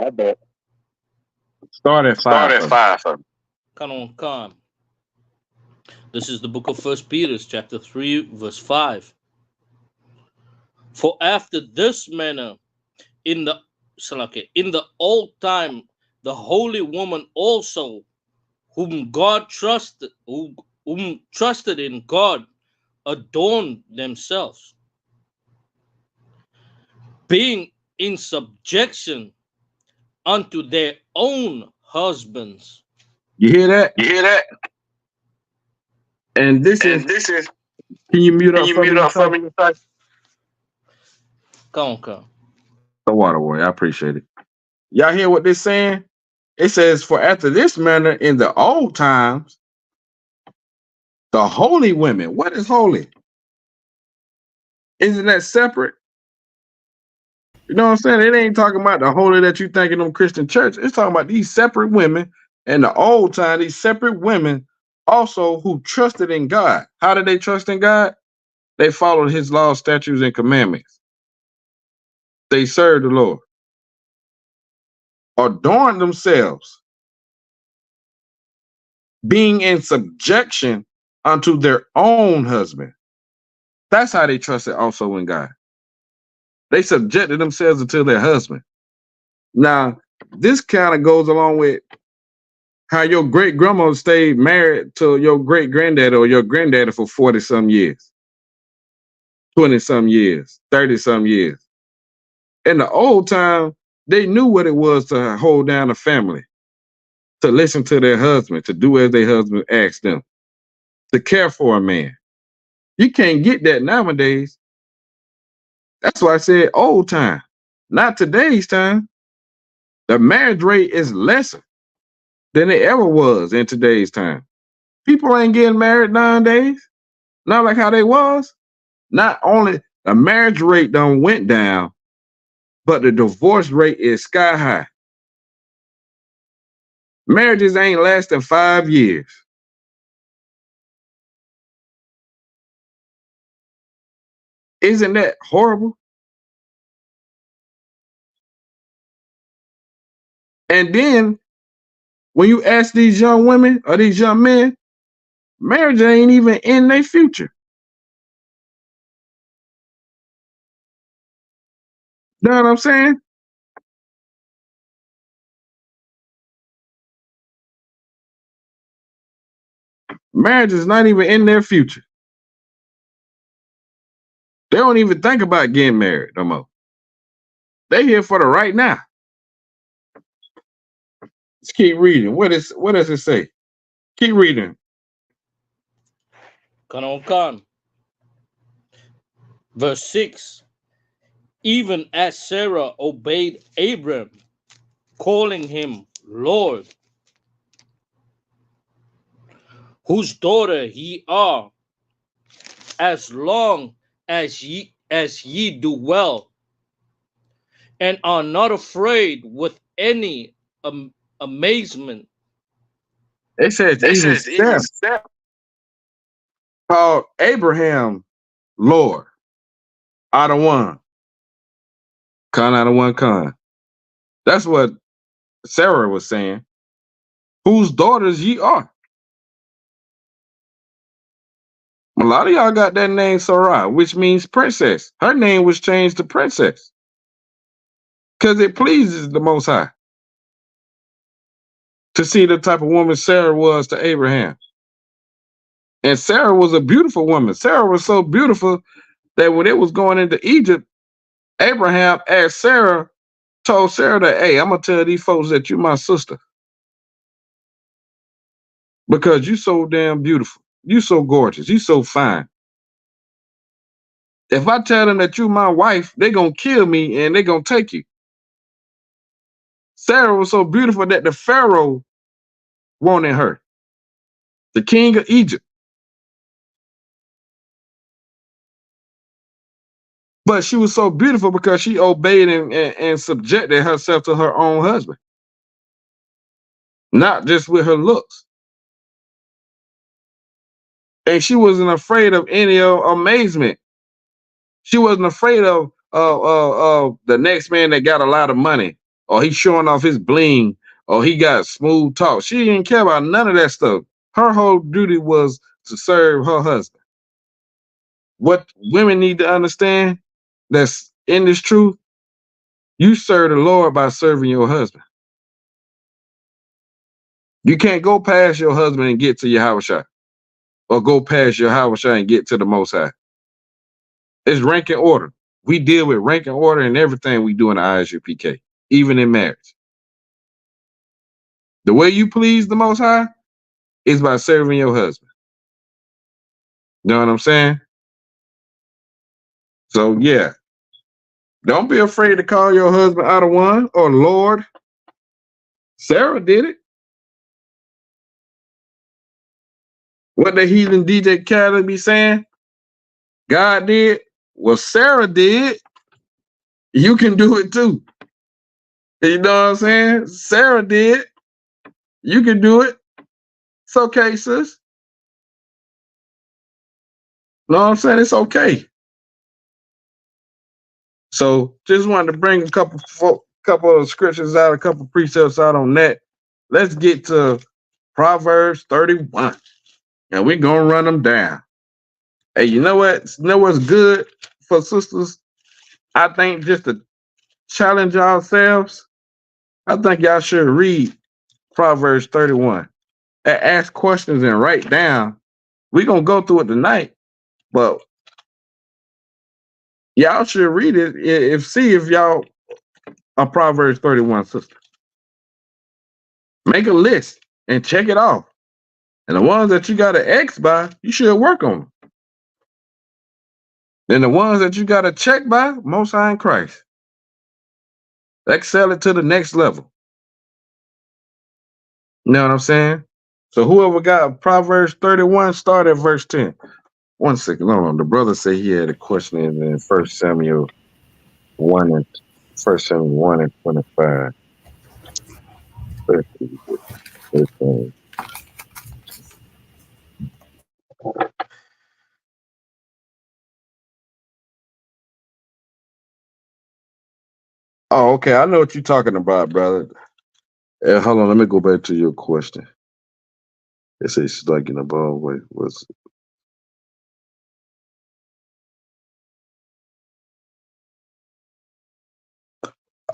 C: Start at 5.
D: Khan. This is the book of 1 Peter, chapter 3, verse 5. For after this manner, in the old time, the holy woman also, whom trusted in God, adorned themselves, being in subjection unto their own husbands.
C: You hear that? And this is. Can you mute up for me?
D: Come on.
C: The water warrior, I appreciate it. Y'all hear what this saying? It says, for after this manner in the old times, the holy women. What is holy? Isn't that separate? You know what I'm saying? It ain't talking about the holy that you think in them Christian church. It's talking about these separate women in the old time, these separate women also who trusted in God. How did they trust in God? They followed his laws, statutes, and commandments. They served the Lord. adorn themselves, being in subjection unto their own husband. That's how they trusted also in God. They subjected themselves unto their husband. Now, this kind of goes along with how your great grandma stayed married to your great granddaddy or your granddaddy for 40 some years, 20 some years, 30 some years. In the old time, they knew what it was to hold down a family, to listen to their husband, to do as their husband asked them, to care for a man. You can't get that nowadays. That's why I said old time, not today's time. The marriage rate is lesser than it ever was in today's time. People ain't getting married nowadays, not like how they was. Not only the marriage rate done went down, but the divorce rate is sky high. Marriages ain't lasting 5 years. Isn't that horrible? And then when you ask these young women or these young men, marriage ain't even in their future. You know what I'm saying? Marriage is not even in their future. They don't even think about getting married no more. They here for the right now. Let's keep reading. What does it say? Keep reading.
D: Khan. Verse 6. Even as Sarah obeyed Abram, calling him Lord, whose daughter ye are, as long as ye do well, and are not afraid with any amazement.
C: It says even Sarah called Abraham Lord. Out of one. Out of one. That's what Sarah was saying. Whose daughters ye are. A lot of y'all got that name Sarah, which means princess. Her name was changed to princess because it pleases the Most High to see the type of woman Sarah was to Abraham. And Sarah was a beautiful woman. Sarah was so beautiful that when it was going into Egypt, Abraham asked Sarah, told Sarah that, hey, I'm going to tell these folks that you're my sister because you so damn beautiful. You so gorgeous. You so fine. If I tell them that you my wife, they're going to kill me and they're going to take you. Sarah was so beautiful that the Pharaoh wanted her, the king of Egypt. But she was so beautiful because she obeyed and subjected herself to her own husband, not just with her looks. And she wasn't afraid of any amazement. She wasn't afraid of the next man that got a lot of money, or he's showing off his bling, or he got smooth talk. She didn't care about none of that stuff. Her whole duty was to serve her husband. What women need to understand that's in this truth, you serve the Lord by serving your husband. You can't go past your husband and get to Yahawadah, or go past Yahawadah and get to the Most High. It's rank and order. We deal with rank and order in everything we do in the ISUPK, even in marriage. The way you please the Most High is by serving your husband. You know what I'm saying? So, yeah. Don't be afraid to call your husband out of one or Lord. Sarah did it. What the heathen DJ Khaled be saying? God did. Well, Sarah did. You can do it too. You know what I'm saying? Sarah did. You can do it. It's okay, sis. Know what I'm saying? It's okay. So just wanted to bring a couple couple of scriptures out, a couple of precepts out on that. Let's get to Proverbs 31, and we're gonna run them down. Hey, you know what? You know what's good for sisters? I think just to challenge ourselves, I think y'all should read Proverbs 31 and ask questions and write down. We're gonna go through it tonight, but y'all should read it see if y'all are Proverbs 31 sister. Make a list and check it off. And the ones that you got an X by, you should work on them. And the ones that you got to check by, Most High in Christ. Excel it to the next level. You know what I'm saying? So whoever got Proverbs 31, start at verse 10. 1 second, hold on. The brother said he had a question in 1 Samuel 1 and 1 Samuel 1 and 25. Oh, okay. I know what you're talking about, brother. Hold on, let me go back to your question. It says she's like in the ball. Wait, what's it?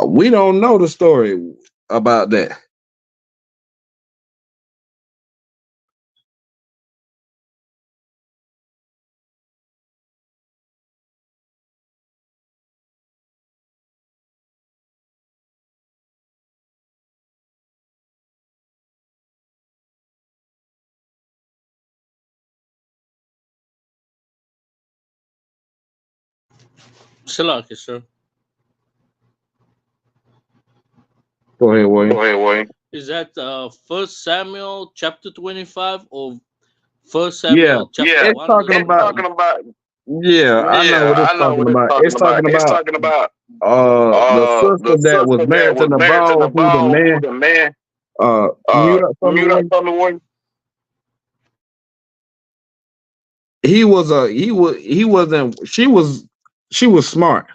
C: We don't know the story about that.
D: Chaanak, sir.
C: Go ahead, William.
D: Is that 1 Samuel chapter 25 or 1 Samuel chapter
C: It's
D: 1?
C: talking about. Yeah, I know what it's talking about. It's talking about the sister that was married to Nabal, who the man mute up for me, William. He wasn't, she was smart.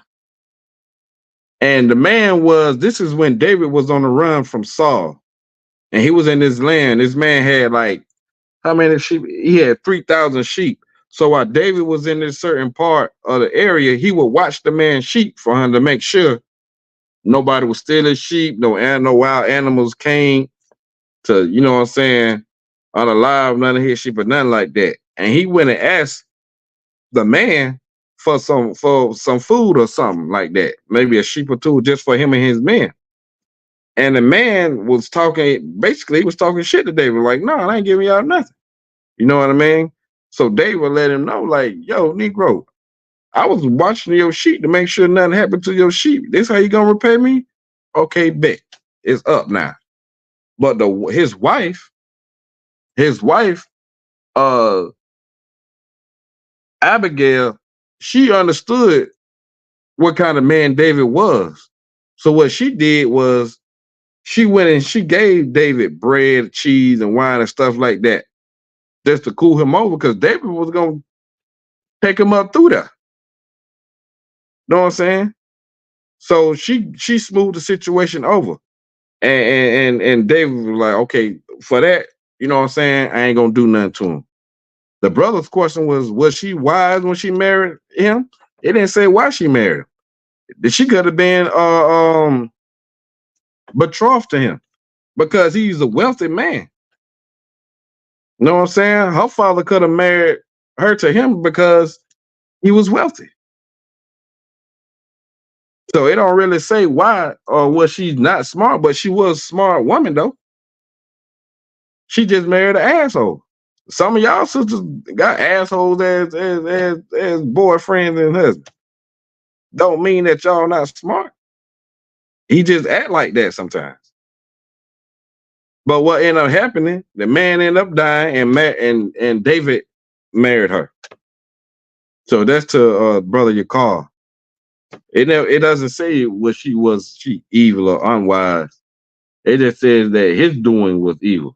C: And the man this is when David was on the run from Saul. And he was in this land. This man had like, how many sheep? He had 3,000 sheep. So while David was in this certain part of the area, he would watch the man's sheep for him to make sure nobody was stealing sheep, no wild animals came to, you know what I'm saying, unalive none of his sheep or nothing like that. And he went and asked the man for some food or something like that, maybe a sheep or two just for him and his men. And the man was talking, basically he was talking shit to David, like, no, I ain't giving y'all nothing. You know what I mean? So David let him know, like, yo, Negro, I was watching your sheep to make sure nothing happened to your sheep. This how you gonna repay me? Okay, bet. It's up now. But his wife, Abigail, she understood what kind of man David was. So what she did was she went and she gave David bread, cheese, and wine and stuff like that, just to cool him over, because David was gonna take him up through there. Know what I'm saying? So she smoothed the situation over. And David was like, okay, for that, you know what I'm saying, I ain't gonna do nothing to him. The brother's question was she wise when she married him? It didn't say why she married him. She could have been betrothed to him because he's a wealthy man. You know what I'm saying? Her father could have married her to him because he was wealthy. So it don't really say why or was she not smart, but she was a smart woman though. She just married an asshole. Some of y'all sisters got assholes as boyfriends and husbands. Don't mean that y'all not smart. He just act like that sometimes. But what ended up happening, the man ended up dying and David married her. So that's to brother Yakar. It doesn't say was she evil or unwise. It just says that his doing was evil.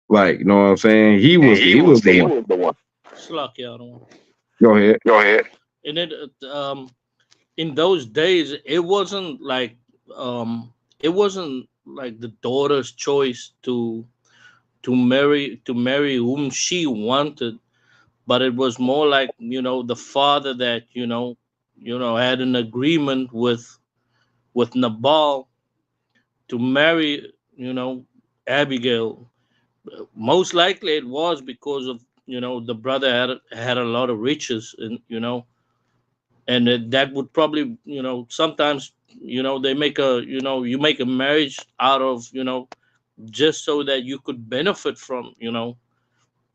C: Like, you know what I'm saying? He was the one.
D: Slack, yeah, I don't want.
C: Go ahead.
D: And it in those days, it wasn't like it wasn't like the daughter's choice to marry whom she wanted, but it was more like, the father that, had an agreement with Nabal to marry, Abigail. Most likely it was because of, the brother had a lot of riches, and that would probably, sometimes, they make a, you make a marriage out of, just so that you could benefit from,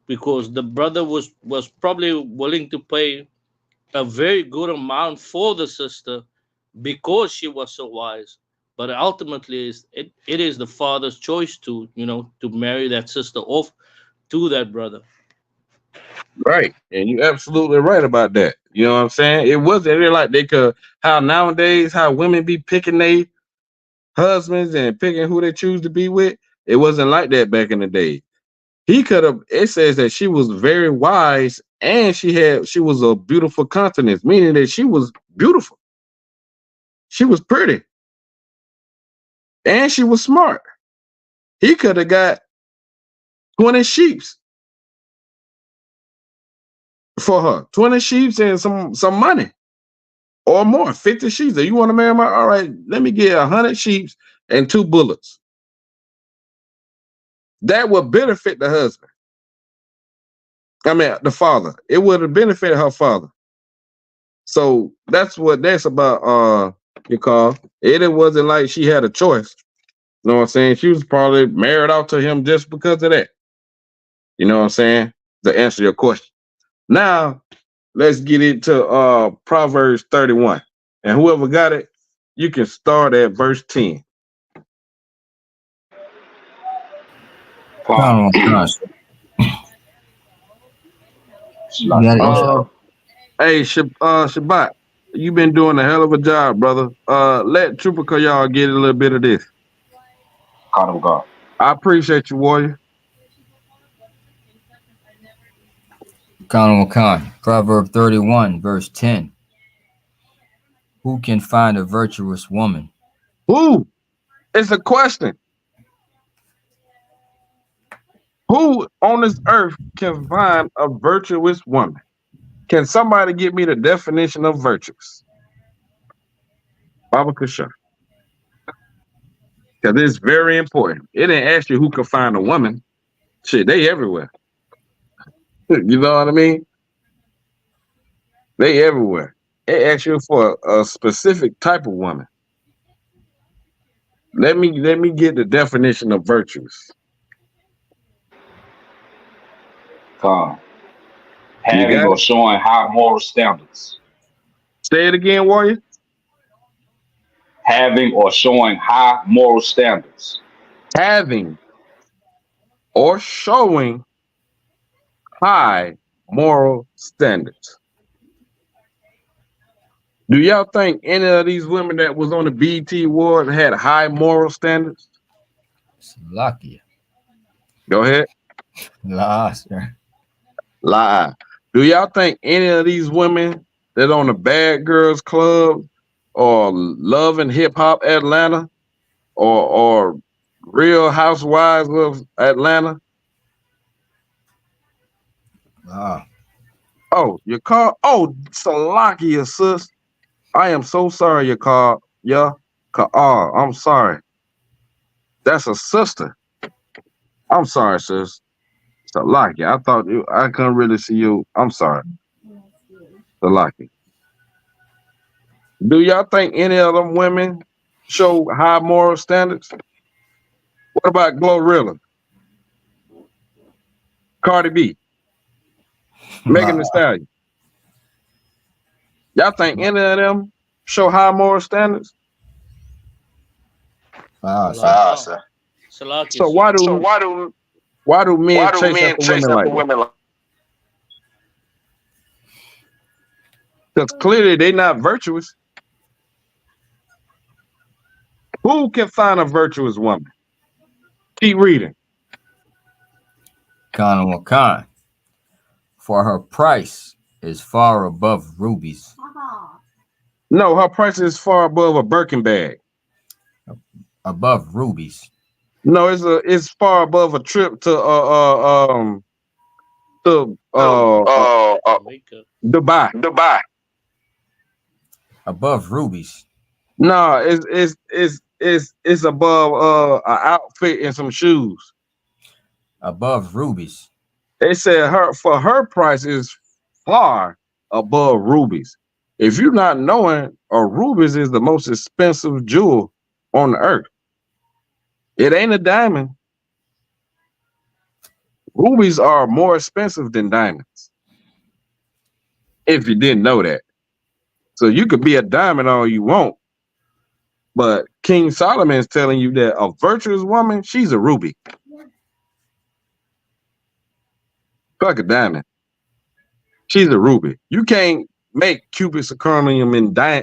D: because the brother was probably willing to pay a very good amount for the sister because she was so wise. But ultimately, it is the father's choice to, to marry that sister off to that brother.
C: Right. And you're absolutely right about that. You know what I'm saying? It wasn't really like they could, how nowadays, how women be picking their husbands and picking who they choose to be with. It wasn't like that back in the day. He could have, it says that she was very wise and she was a beautiful countenance, meaning that she was beautiful. She was pretty and she was smart. He could have got 20 sheeps for her, 20 sheeps and some money or more, 50 sheeps. You want to marry my, all right, let me get 100 sheeps and 2 bullets. That would benefit the husband. I mean, the father. It would have benefited her father. So that's what that's about, you call. It wasn't like she had a choice. You know what I'm saying? She was probably married out to him just because of that. You know what I'm saying? To answer your question. Now, let's get into Proverbs 31. And whoever got it, you can start at verse 10.
E: Con.
C: Hey, Shabbat, you've been doing a hell of a job, brother. Let Trooper y'all get a little bit of this.
E: God.
C: I appreciate you, warrior.
F: Khan. Proverb 31, verse 10. Who can find a virtuous woman?
C: Who? It's a question. Who on this earth can find a virtuous woman? Can somebody give me the definition of virtuous? Baba Kusha. Because it's very important. It didn't ask you who can find a woman. Shit, they everywhere. You know what I mean? They everywhere. It asks you for a specific type of woman. Let me get the definition of virtuous.
E: Con. Having or showing high moral standards.
C: Say it again, warrior.
E: Having or showing high moral standards.
C: Having or showing high moral standards. Do y'all think any of these women that was on the BET Awards had high moral standards?
F: Lucky.
C: Go ahead.
F: Sir.
C: Lie. Do y'all think any of these women that on the Bad Girls Club or Love and Hip Hop Atlanta or Real Housewives of Atlanta? Oh, your car. Oh, Salakia, sis. I am so sorry, your car. Yeah. I'm sorry. That's a sister. I'm sorry, sis. Salakia. I thought I couldn't really see you. I'm sorry. Salakia. Do y'all think any of them women show high moral standards? What about Glorilla? Cardi B? Megan Thee Stallion? Y'all think any of them show high moral standards?
D: Sir.
C: So why do men chase after women like that? Because clearly they're not virtuous. Who can find a virtuous woman? Keep reading.
F: Khan. For her price is far above rubies.
C: No, her price is far above a Birkin bag.
F: Above rubies.
C: No, it's far above a trip to
D: Jamaica.
C: Dubai.
B: Dubai.
F: Above rubies.
C: No, it's above an outfit and some shoes.
F: Above rubies.
C: They said her price is far above rubies. If you're not knowing, rubies is the most expensive jewel on the earth. It ain't a diamond. Rubies are more expensive than diamonds. If you didn't know that. So you could be a diamond all you want. But King Solomon is telling you that a virtuous woman, she's a ruby. Fuck a diamond. She's a ruby. You can't make cubic zirconium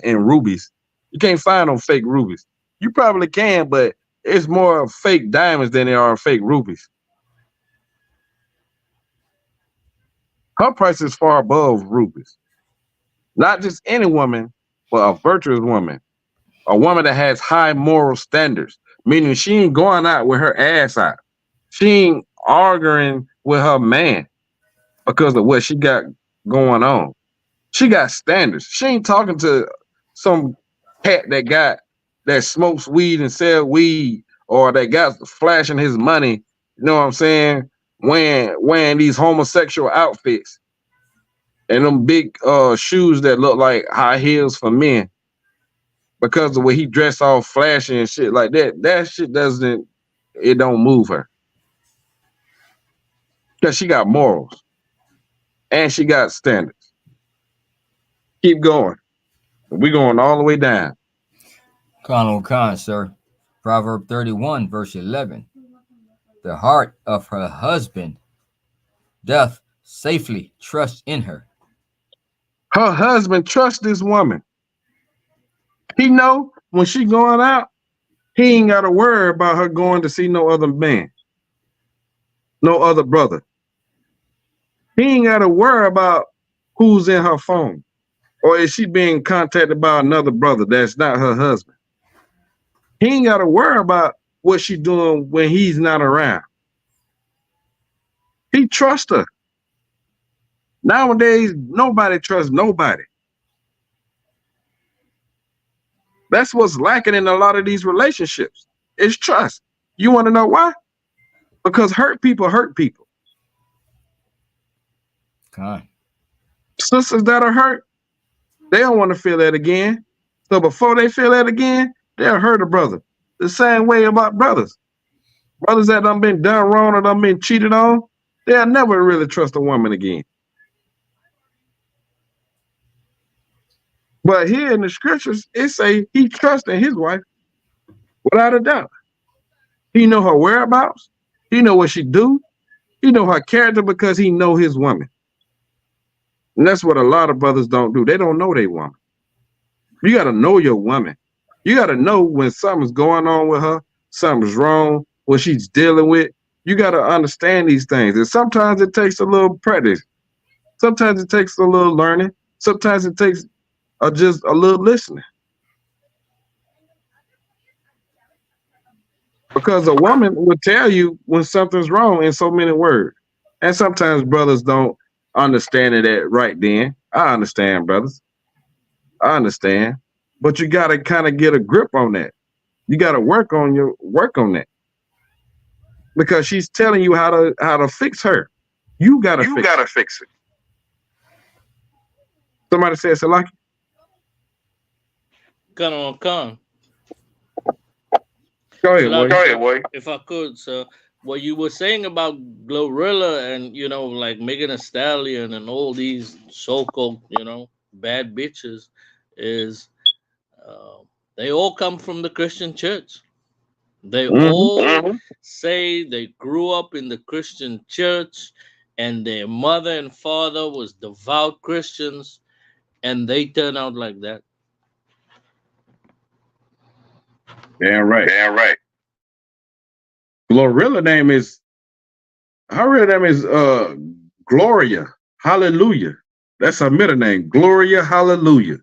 C: and rubies. You can't find no fake rubies. You probably can, but it's more fake diamonds than there are fake rubies. Her price is far above rubies. Not just any woman, but a virtuous woman. A woman that has high moral standards, meaning she ain't going out with her ass out. She ain't arguing with her man because of what she got going on. She got standards. She ain't talking to some cat that smokes weed and sell weed, or that got flashing his money. You know what I'm saying? Wearing these homosexual outfits and them big shoes that look like high heels for men because of the way he dressed all flashy and shit like that. That shit don't move her. Because she got morals and she got standards. Keep going. We're going all the way down.
F: Khan, sir. Proverb 31, verse 11. The heart of her husband doth safely trust in her.
C: Her husband trusts this woman. He know when she going out, he ain't got to worry about her going to see no other man, no other brother. He ain't got to worry about who's in her phone, or is she being contacted by another brother that's not her husband. He ain't got to worry about what she doing when he's not around. He trusts her. Nowadays, nobody trusts nobody. That's what's lacking in a lot of these relationships. It's trust. You want to know why? Because hurt people hurt people.
F: Khan.
C: Sisters that are hurt, they don't want to feel that again. So before they feel that again, they'll hurt a brother. The same way about brothers. Brothers that done been done wrong or done been cheated on, they'll never really trust a woman again. But here in the scriptures, it say he trusts in his wife without a doubt. He know her whereabouts. He know what she do. He know her character because he know his woman. And that's what a lot of brothers don't do. They don't know their woman. You got to know your woman. You got to know when something's going on with her, something's wrong, what she's dealing with. You got to understand these things. And sometimes it takes a little practice. Sometimes it takes a little learning. Sometimes it takes just a little listening. Because a woman will tell you when something's wrong in so many words. And sometimes brothers don't understand it right then. I understand, brothers. I understand. But you got to kind of get a grip on that. You got to work on that. Because she's telling you how to fix her. You got to fix it. Somebody said Salaki?
D: Khan.
C: Go ahead, boy.
D: If I could, sir, what you were saying about Glorilla and, like Megan Thee Stallion and all these so-called, bad bitches is they all come from the Christian church. They all say they grew up in the Christian church and their mother and father was devout Christians and they turn out like that.
C: Damn right. Glorilla name is, her real name is Gloria Hallelujah. That's her middle name, Gloria Hallelujah.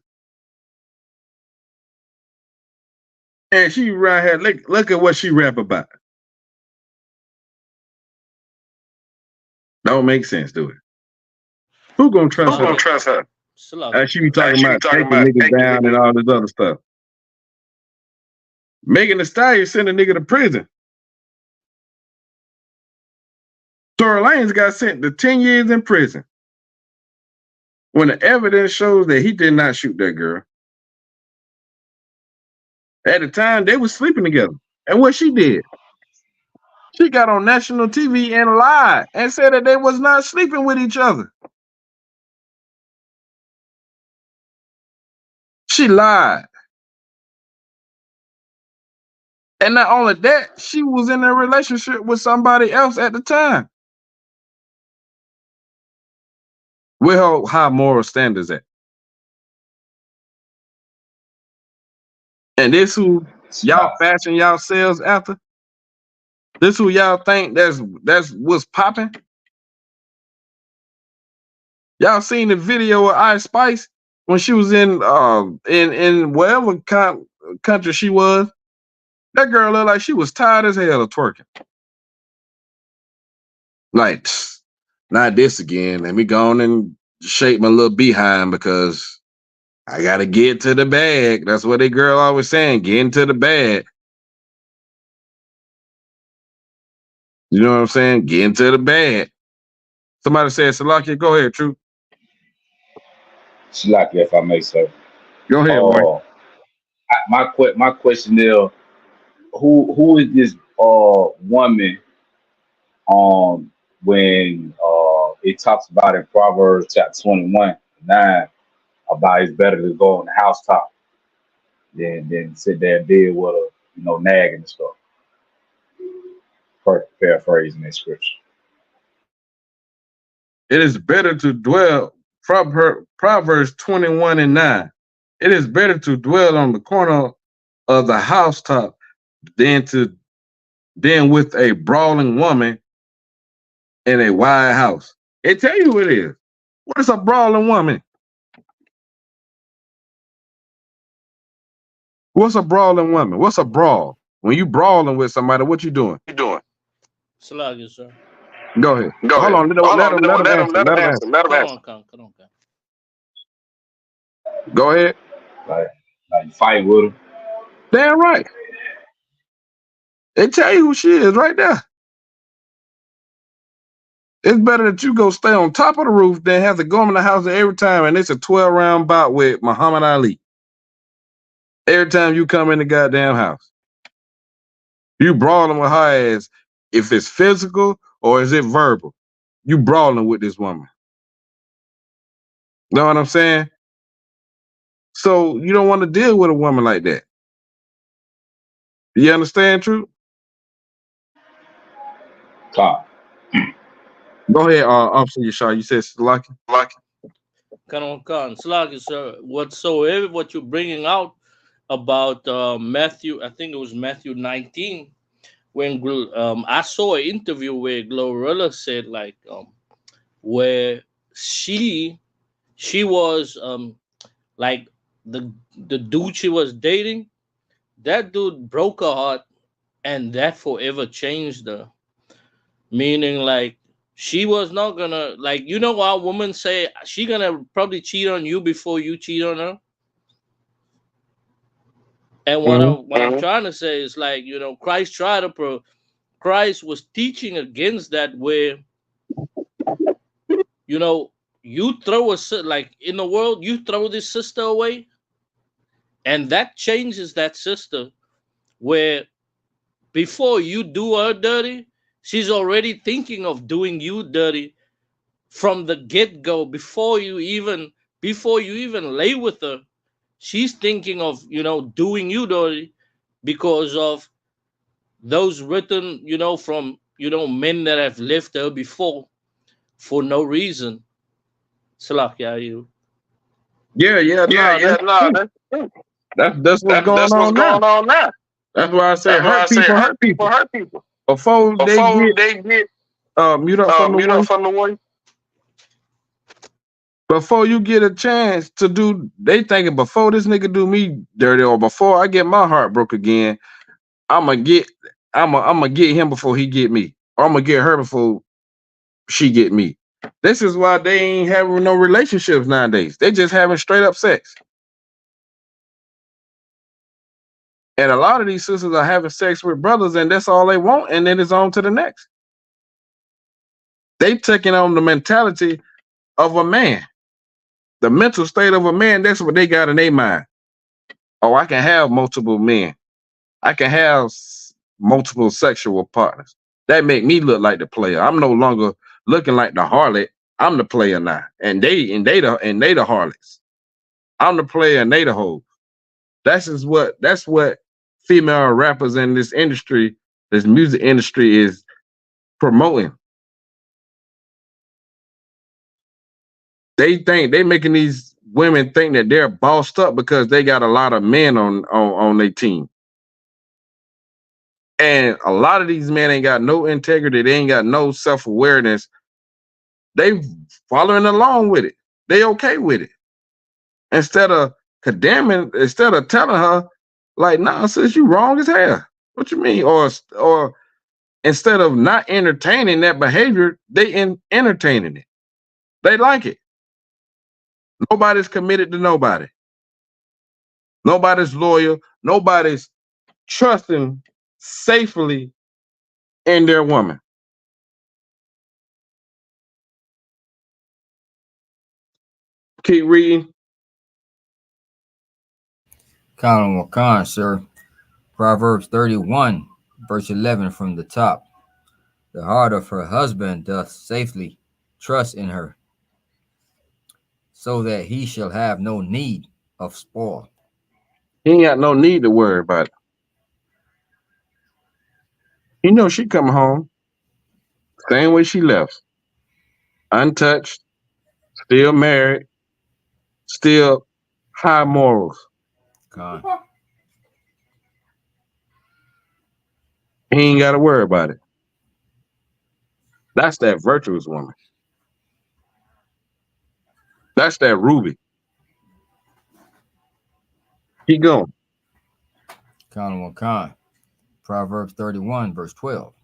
C: And she right here. Look at what she rap about. Don't make sense, do it? Who gonna trust her? She be talking about taking niggas down and all this other stuff. Megan Thee Stallion sent a nigga to prison. Tory Lanez got sent to 10 years in prison when the evidence shows that he did not shoot that girl. At the time, they were sleeping together. And what she did, she got on national TV and lied and said that they was not sleeping with each other. She lied. And not only that, she was in a relationship with somebody else at the time. Where her high moral standards at? And this who y'all fashion yourselves after? This who y'all think that's what's popping? Y'all seen the video of Ice Spice when she was in whatever country she was? That girl looked like she was tired as hell of twerking. Like, not this again. Let me go on and shake my little behind because I gotta get to the bag. That's what that girl always saying, get into the bag. You know what I'm saying? Get into the bag. Somebody said, Salakia, go ahead, True.
E: Salakia, if I may say.
C: Go ahead, boy.
E: My question is, who is this woman when it talks about in Proverbs chapter 21:9 about it's better to go on the housetop than sit there and deal with a nagging and stuff. Paraphrasing that scripture.
C: It is better to dwell, Proverbs 21:9. It is better to dwell on the corner of the housetop than with a brawling woman in a wide house. It tell you who it is. What is a brawling woman? What's a brawling woman? What's a brawl? When you brawling with somebody, what you doing?
D: Salakia, sir.
C: Go ahead. Hold on. Let him answer.
D: Come on.
C: Go ahead.
E: Like you fight with him.
C: Damn right. They tell you who she is right there. It's better that you go stay on top of the roof than have to go in the house every time and it's a 12-round bout with Muhammad Ali. Every time you come in the goddamn house. You brawling with her ass. If it's physical or is it verbal, you brawling with this woman. Know what I'm saying? So you don't want to deal with a woman like that. You understand, True?
E: Come.
C: Go ahead, Officer Yashar. You said Salakia.
D: Khan. Salakia, sir. Whatsoever what you're bringing out about Matthew, I think it was Matthew 19, when I saw an interview where Glorilla said where she was like the dude she was dating, that dude broke her heart and that forever changed her. Meaning like she was not gonna, like, you know how women say she gonna probably cheat on you before you cheat on her. And what I'm trying to say is, like, Christ was teaching against that, where you throw in the world, you throw this sister away, and that changes that sister, where before you do her dirty, she's already thinking of doing you dirty from the get-go. Before you even lay with her, she's thinking of doing you dirty because of those written from men that have left her before for no reason. Salakia, you.
C: Yeah. That's what's going on now. That's why I say hurt people. Before they get mute up from the way. Before you get a chance to do, they thinking before this nigga do me dirty or before I get my heart broke again, I'ma get him before he get me. Or I'm gonna get her before she get me. This is why they ain't having no relationships nowadays. They just having straight up sex. And a lot of these sisters are having sex with brothers, and that's all they want, and then it's on to the next. They taking on the mentality of a man. The mental state of a man, that's what they got in their mind. Oh, I can have multiple men. I can have multiple sexual partners. That make me look like the player. I'm no longer looking like the harlot. I'm the player now. And they the harlots. I'm the player and they the hoes. That's what female rappers in this industry, this music industry, is promoting. They think they making these women think that they're bossed up because they got a lot of men on their team. And a lot of these men ain't got no integrity. They ain't got no self-awareness. They following along with it. They okay with it. Instead of condemning, instead of telling her, like, nah, sis, you wrong as hell. What you mean? Or instead of not entertaining that behavior, they entertaining it. They like it. Nobody's committed to nobody. Nobody's loyal. Nobody's trusting safely in their woman. Keep reading.
F: Colin Wakan, sir. Proverbs 31, verse 11 from the top. The heart of her husband doth safely trust in her, so that he shall have no need of spoil.
C: He ain't got no need to worry about it. You know she come home same way she left. Untouched, still married, still high morals.
F: God.
C: He ain't got to worry about it. That's that virtuous woman. That's that Ruby. Keep going.
F: Colin Wakan. Proverbs 31, verse 12.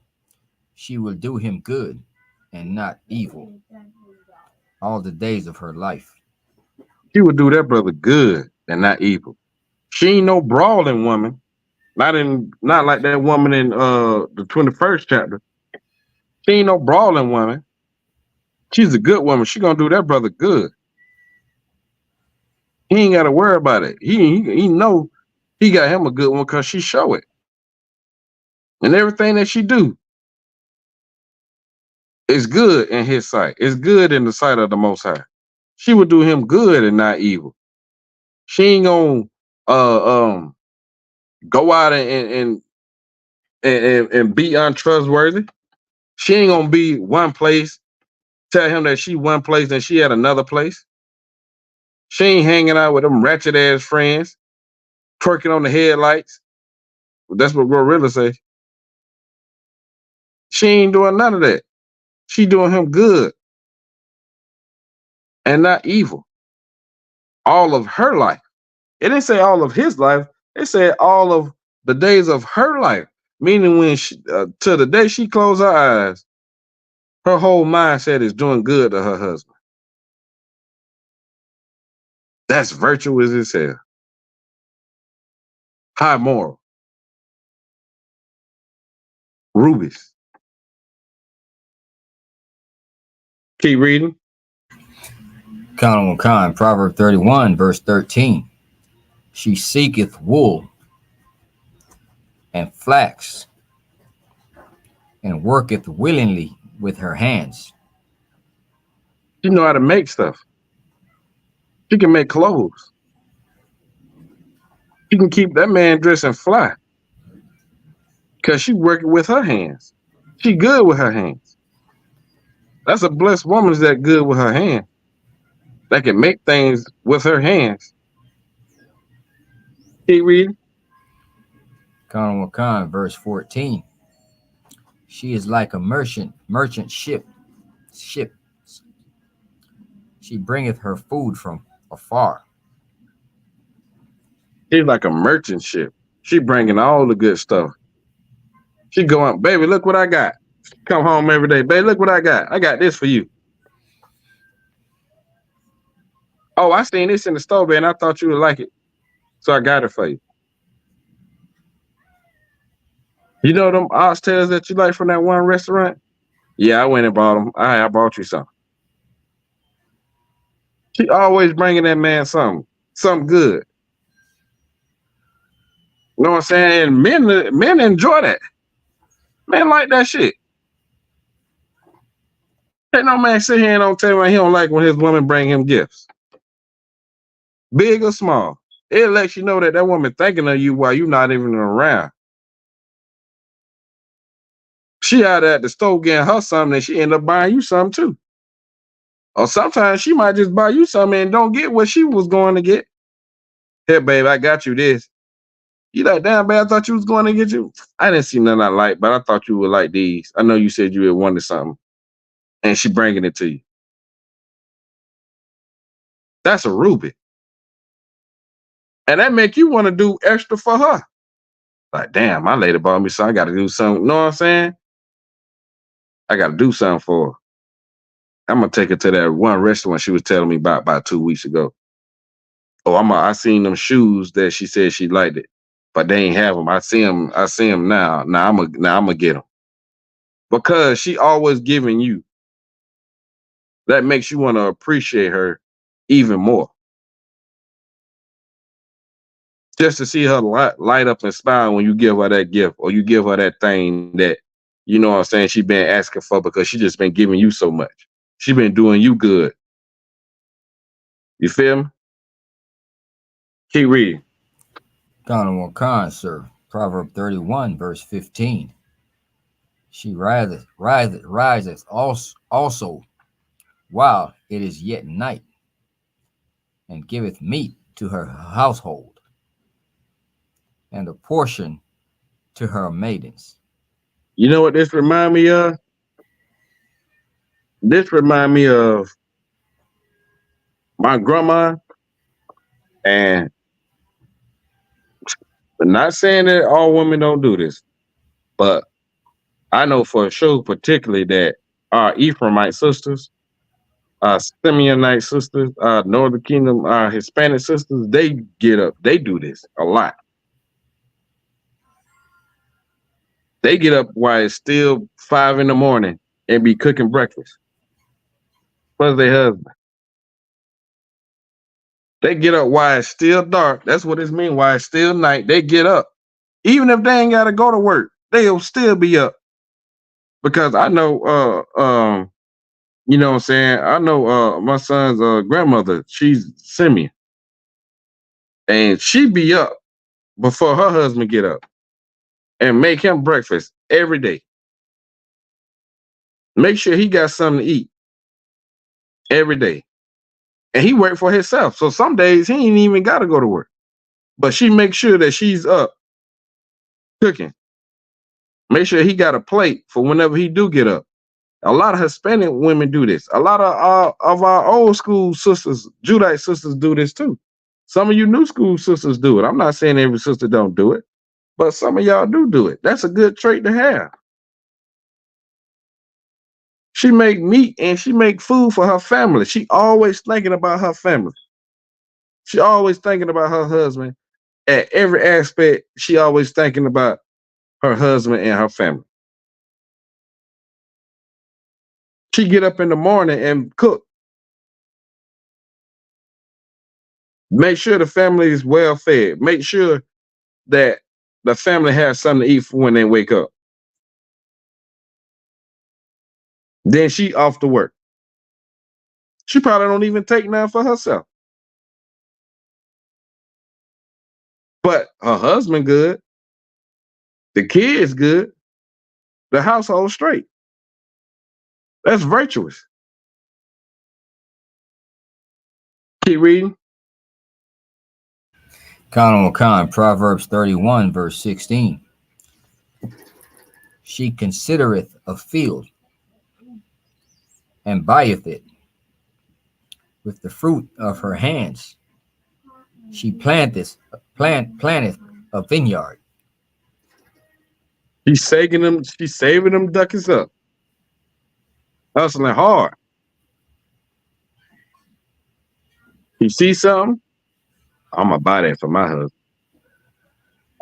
F: She will do him good and not evil all the days of her life.
C: She would do that brother good and not evil. She ain't no brawling woman. Not like that woman in the 21st chapter. She ain't no brawling woman. She's a good woman. She gonna do that brother good. He ain't gotta worry about it. He know he got him a good one because she show it. And everything that she do is good in his sight. It's good in the sight of the Most High. She would do him good and not evil. She ain't gonna go out and be untrustworthy. She ain't gonna be one place, tell him that she one place and she at another place. She ain't hanging out with them ratchet ass friends, twerking on the headlights. That's what Gorilla say. She ain't doing none of that. She doing him good and not evil. All of her life. It didn't say all of his life. It said all of the days of her life. Meaning when she, to the day she closed her eyes, her whole mindset is doing good to her husband. That's virtuous as hell. High moral. Rubies. Keep reading.
F: Colin Wakan, Proverbs 31, verse 13. She seeketh wool and flax, and worketh willingly with her hands.
C: She know how to make stuff. She can make clothes. She can keep that man dressing fly. Because she working with her hands. She good with her hands. That's a blessed woman that good with her hands. That can make things with her hands. Keep reading.
F: Colin Wakan, verse 14. She is like a merchant ship, She bringeth her food from afar.
C: She's like a merchant ship. She bringing all the good stuff. She going, baby, look what I got. Come home every day, baby, look what I got. I got this for you. Oh, I seen this in the store, man. I thought you would like it, so I got it for you. You know them oxtails that you like from that one restaurant? Yeah, I went and bought them. I bought you some. She always bringing that man something good. You know what I'm saying? And men enjoy that. Men like that shit. Ain't no man sit here and don't tell me he don't like when his woman bring him gifts. Big or small. It lets you know that that woman thinking of you while you not even around. She out at the store getting her something and she end up buying you something too. Or sometimes she might just buy you something and don't get what she was going to get. Here, babe, I got you this. You like, damn, babe, I thought you was going to get you. I didn't see nothing I like, but I thought you would like these. I know you said you had wanted something. And she bringing it to you. That's a Ruby. And that make you want to do extra for her. Like, damn, my lady bought me something. I got to do something. You know what I'm saying? I got to do something for her. I'm going to take her to that one restaurant she was telling me about 2 weeks ago. Oh, I seen them shoes that she said she liked it, but they ain't have them. I see them now. Now I'm gonna get them. Because she always giving you. That makes you want to appreciate her even more. Just to see her light up and smile when you give her that gift or you give her that thing that, you know what I'm saying, she been asking for because she just been giving you so much. She been doing you good. You feel me? Keep reading.
F: Chaanak, sir. Proverbs 31, verse 15. She riseth also while it is yet night, and giveth meat to her household, and a portion to her maidens.
C: You know what this remind me of? This remind me of my grandma, and I'm not saying that all women don't do this, but I know for sure, particularly that our Ephraimite sisters, our Simeonite sisters, our Northern Kingdom, our Hispanic sisters, they get up. They do this a lot. They get up while it's still 5 a.m. and be cooking breakfast for their husband. They get up while it's still dark. That's what it means. While it's still night, they get up. Even if they ain't got to go to work, they'll still be up. Because I know, you know what I'm saying? I know my son's grandmother, she's Simeon. And she be up before her husband get up and make him breakfast every day. Make sure he got something to eat every day. And he work for himself. So some days he ain't even got to go to work. But she makes sure that she's up cooking. Make sure he got a plate for whenever he do get up. A lot of Hispanic women do this. A lot of our old school sisters, Judite sisters, do this too. Some of you new school sisters do it. I'm not saying every sister don't do it, but some of y'all do it. That's a good trait to have. She make meat and she make food for her family. She always thinking about her family. She always thinking about her husband. At every aspect, she always thinking about her husband and her family. She get up in the morning and cook. Make sure the family is well fed. Make sure that the family has something to eat for when they wake up. Then she off to work. She probably don't even take none for herself. But her husband good. The kids good. The household straight. That's virtuous. Keep reading.
F: Chaanak, Proverbs 31, verse 16. She considereth a field and buyeth it, with the fruit of her hands. She planteth a vineyard.
C: She's saving them duckies up. Hustling hard. You see something? I'm gonna buy that for my husband.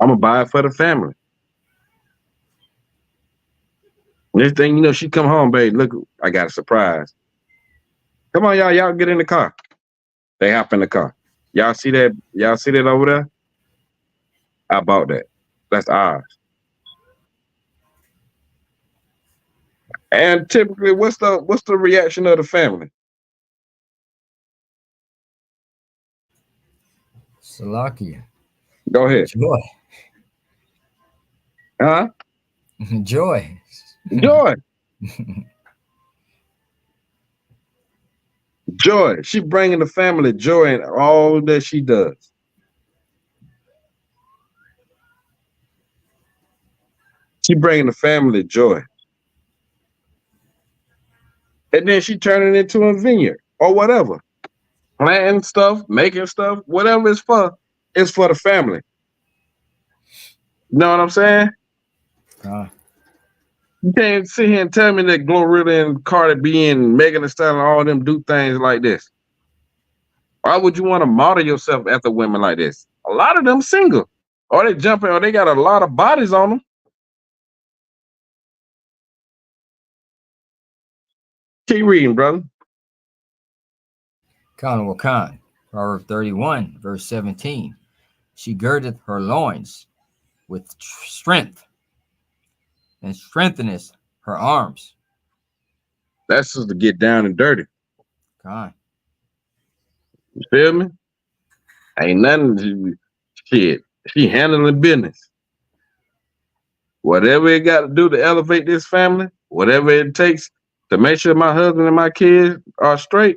C: I'm gonna buy it for the family. Next thing you know, she come home, babe. Look, I got a surprise. Come on, y'all. Y'all get in the car. They hop in the car. Y'all see that? Y'all see that over there? I bought that. That's ours. And typically, what's the reaction of the family?
F: Salakia.
C: Go ahead.
F: Joy.
C: Huh?
F: Joy.
C: Joy. Joy. She bringing the family joy in all that she does. She bringing the family joy. And then she turning it into a vineyard or whatever. Planting stuff, making stuff, whatever it's for the family. You know what I'm saying? You can't sit here and tell me that Glorilla and Cardi B and Megan Thee Stallion, all of them do things like this. Why would you want to model yourself after women like this? A lot of them single. Or they jumping, or they got a lot of bodies on them. Keep reading, brother.
F: Khan, Proverbs 31, verse 17. She girdeth her loins with strength and strengtheneth her arms.
C: That's just to get down and dirty.
F: Khan.
C: You feel me? Ain't nothing. Shit. She handling business. Whatever it got to do to elevate this family, whatever it takes to make sure my husband and my kids are straight,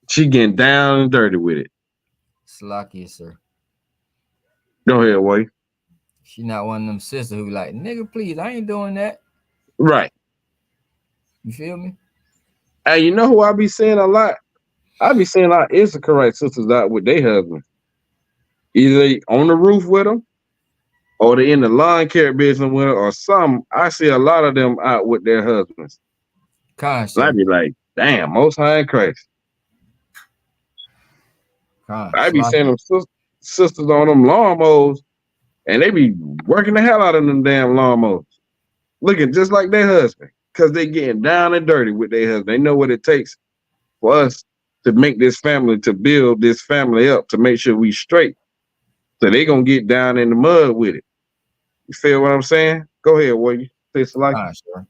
C: she getting down and dirty with it.
F: Salakia, sir.
C: Go ahead, Wade.
F: She not one of them sisters who like, nigga, please, I ain't doing that.
C: Right.
F: You feel me?
C: Hey, you know who I be seeing a lot? I be seeing a lot of Issacharite sisters out with their husbands. Either they on the roof with them, or they in the lawn care business with them, or some. I see a lot of them out with their husbands.
F: Khan,
C: I be like, damn, Most High in Christ. I be seeing them sisters on them lawnmowers, and they be working the hell out of them damn lawnmowers, looking just like their husband, because they getting down and dirty with their husband. They know what it takes for us to make this family, to build this family up, to make sure we straight. So they gonna get down in the mud with it. You feel what I'm saying? Go ahead, what you say, like.
F: Sure.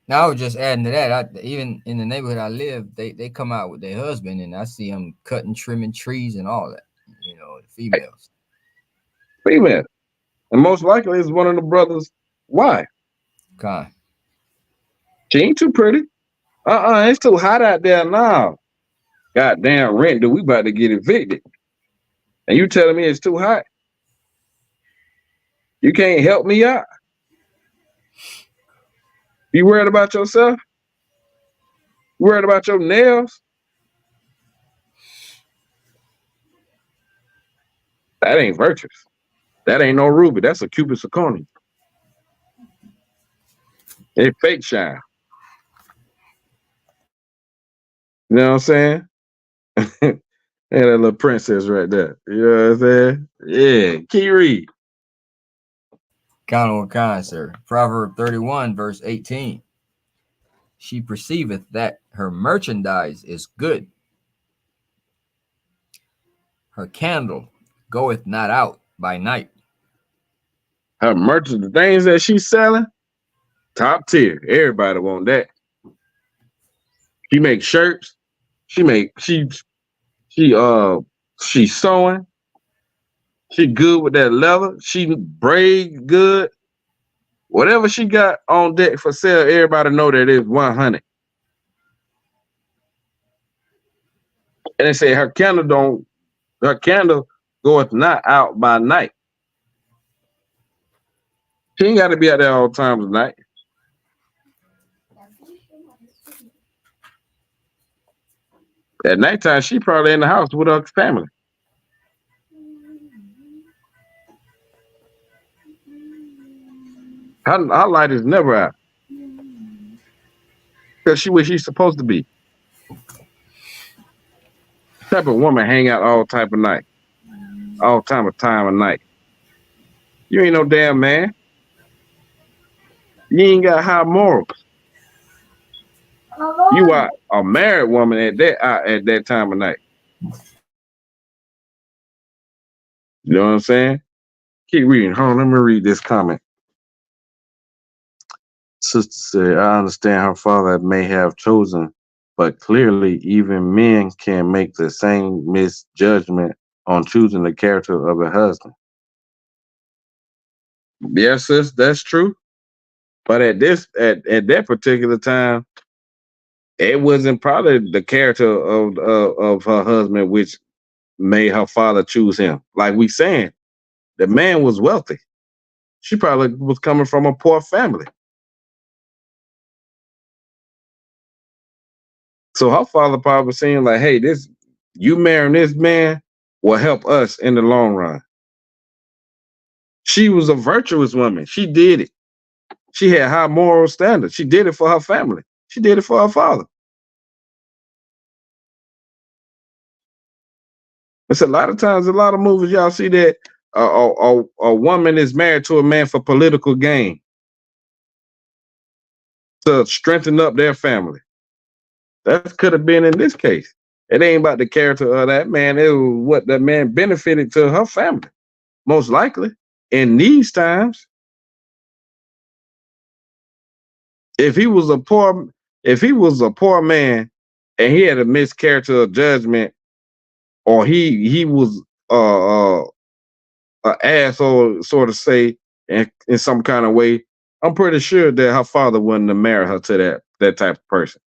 F: Now I was just adding to that. Even in the neighborhood I live, they come out with their husband, and I see them cutting, trimming trees, and all that. You know, the females.
C: Female, and most likely it's one of the brothers' wife.
F: Khan.
C: She ain't too pretty. It's too hot out there now. Goddamn rent, dude, we about to get evicted. And you telling me it's too hot? You can't help me out? You worried about yourself? You worried about your nails? That ain't virtuous. That ain't no ruby. That's a Cupid zirconia. It fake shine. You know what I'm saying? And that little princess right there. You know what I'm saying? Yeah. Key read.
F: Khan, sir. Proverb 31, verse 18. She perceiveth that her merchandise is good. Her candle goeth not out by night.
C: Her merchandise, the things that she's selling, top tier. Everybody want that. She makes shirts. She's sewing. She good with that leather. She braid good. Whatever she got on deck for sale, everybody know that it's 100. And they say her candle goeth not out by night. She ain't got to be out there all times of night. At nighttime, she probably in the house with her family. Her light is never out because she where she's supposed to be. Type of woman hang out all type of night, all time of night. You ain't no damn man. You ain't got high morals. You are a married woman at that time of night. You know what I'm saying? Keep reading. Hold on, let me read this comment. Sister said, I understand her father may have chosen, but clearly even men can make the same misjudgment on choosing the character of a husband. Yes, sis, that's true. But at that particular time, it wasn't probably the character of her husband which made her father choose him. Like we saying, the man was wealthy. She probably was coming from a poor family. So her father probably saying like, hey, you marrying this man will help us in the long run. She was a virtuous woman. She did it. She had high moral standards. She did it for her family. She did it for her father. It's a lot of times, a lot of movies, y'all see that a woman is married to a man for political gain, to strengthen up their family. That could have been in this case. It ain't about the character of that man. It was what that man benefited to her family, most likely. In these times, if he was a poor man and he had a mischaracter of judgment, or he was an asshole, sort of say, in some kind of way, I'm pretty sure that her father wouldn't have married her to that type of person.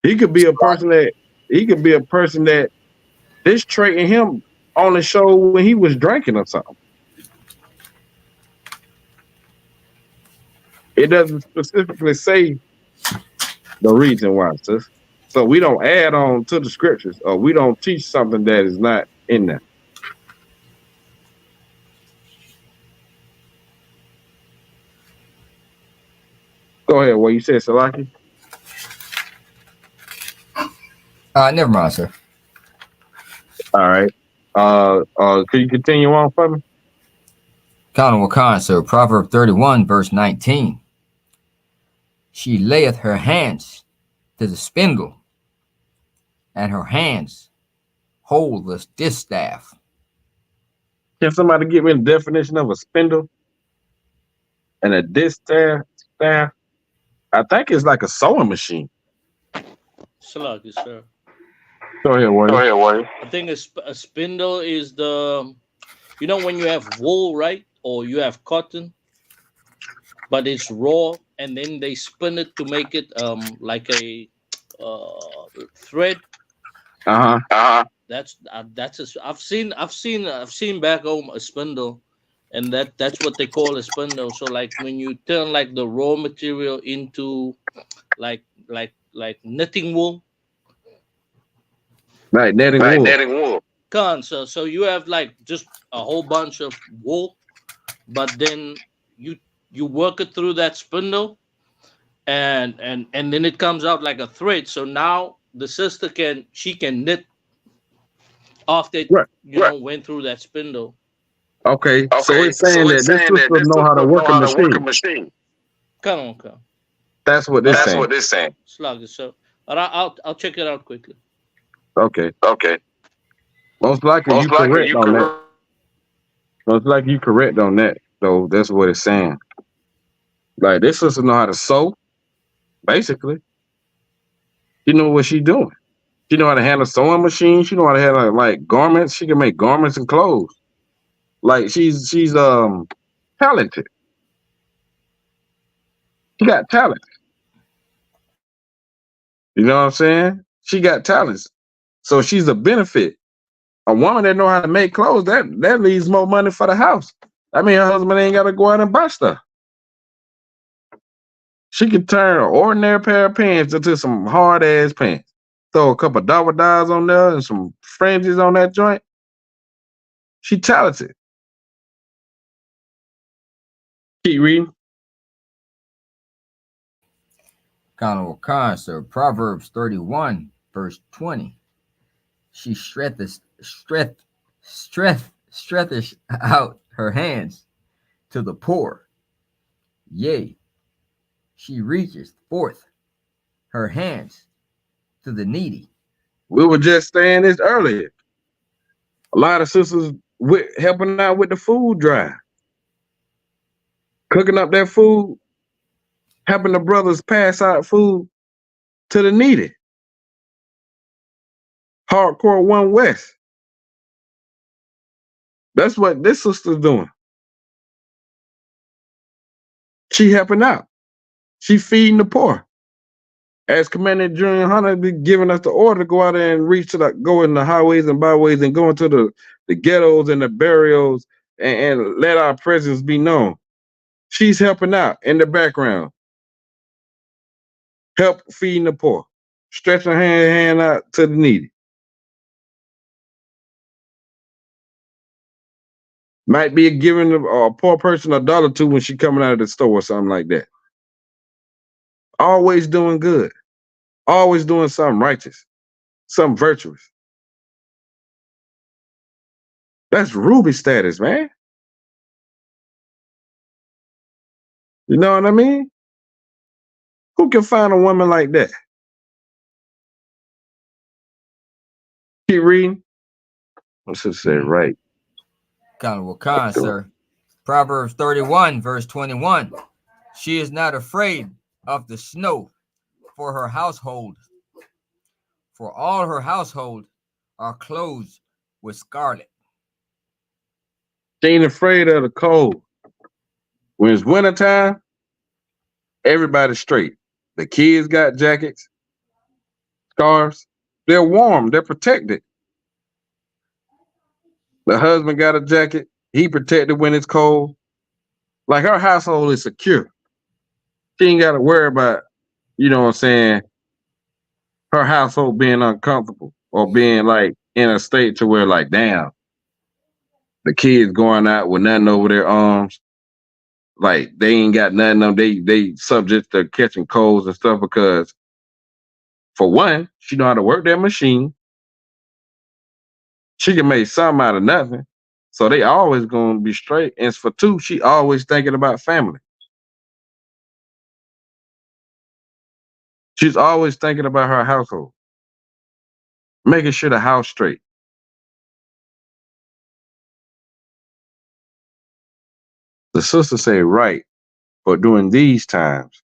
C: He could be a person that this trait in him only showed when he was drinking or something. It doesn't specifically say the reason why, sis. So we don't add on to the scriptures, or we don't teach something that is not in there. Go ahead. What you said, Salaki?
F: Never mind, sir.
C: All right. Could you continue on for me?
F: Count Wakan, sir. Proverbs 31, verse 19. She layeth her hands to the spindle, and her hands hold the distaff.
C: Can somebody give me the definition of a spindle and a distaff? I think it's like a sewing machine.
D: Salaki, sir.
C: Go ahead, Warrior.
D: I think a spindle is when you have wool, right? Or you have cotton, but it's raw, and then they spin it to make it like a thread. That's I've seen back home a spindle, and that's what they call a spindle. So like when you turn like the raw material into like knitting wool.
C: Right, netting wool.
D: So you have like just a whole bunch of wool, but then you work it through that spindle, and then it comes out like a thread. So now the sister can knit after it went through that spindle.
C: Okay. So it's saying that this sister know how to work a machine.
D: Come on.
C: That's what this saying.
D: Slug. So I'll check it out quickly.
C: Okay. Most likely you correct on that. Most likely you correct on that. So that's what it's saying. Like this sister know how to sew, basically. She know what she doing. She know how to handle sewing machine. She know how to handle like garments. She can make garments and clothes. Like she's talented. She got talent. You know what I'm saying? She got talents. So she's a benefit. A woman that know how to make clothes, that leaves more money for the house. I mean, her husband ain't got to go out and buy stuff. She can turn an ordinary pair of pants into some hard ass pants. Throw a couple Yahawadas on there and some fringes on that joint. She talented. Keep reading.
F: Chaanak, sir. Proverbs 31, verse 20. She stretcheth out her hands to the poor. Yea, she reacheth forth her hands to the needy.
C: We were just saying this earlier. A lot of sisters helping out with the food drive. Cooking up that food, helping the brothers pass out food to the needy. Hardcore One West. That's what this sister's doing. She helping out. She feeding the poor. As Commander Junior Hunter be giving us the order to go out there and go in the highways and byways and go into the ghettos and the burials and let our presence be known. She's helping out in the background. Help feeding the poor. Stretching her hand out to the needy. Might be giving a poor person $1 or $2 when she coming out of the store or something like that. Always doing good. Always doing something righteous. Something virtuous. That's Ruby status, man. You know what I mean? Who can find a woman like that? Keep reading. What's it say, right?
F: Chaanak, sir. Proverbs 31, verse 21. She is not afraid of the snow for her household, for all her household are clothed with scarlet.
C: She ain't afraid of the cold. When it's wintertime, everybody's straight. The kids got jackets, scarves. They're warm. They're protected. The husband got a jacket. He protected when it's cold. Like her household is secure. She ain't got to worry about, you know what I'm saying, her household being uncomfortable or being like in a state to where like, damn, the kids going out with nothing over their arms. Like they ain't got nothing on. They subject to catching colds and stuff because for one, she know how to work that machine. She can make something out of nothing. So they always gonna be straight. And for two, she always thinking about family. She's always thinking about her household. Making sure the house straight. The sisters say right, but during these times,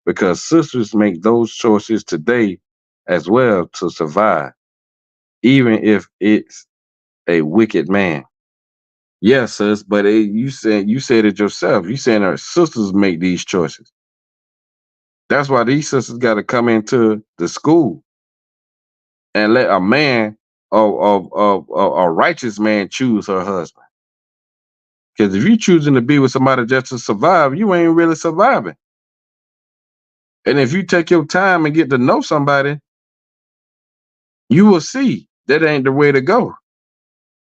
C: because sisters make those choices today as well to survive, even if it's a wicked man. Yes, sis, but you said it yourself. You saying our sisters make these choices. That's why these sisters got to come into the school and let a man, a righteous man, choose her husband. Because if you're choosing to be with somebody just to survive, you ain't really surviving. And if you take your time and get to know somebody, you will see that ain't the way to go.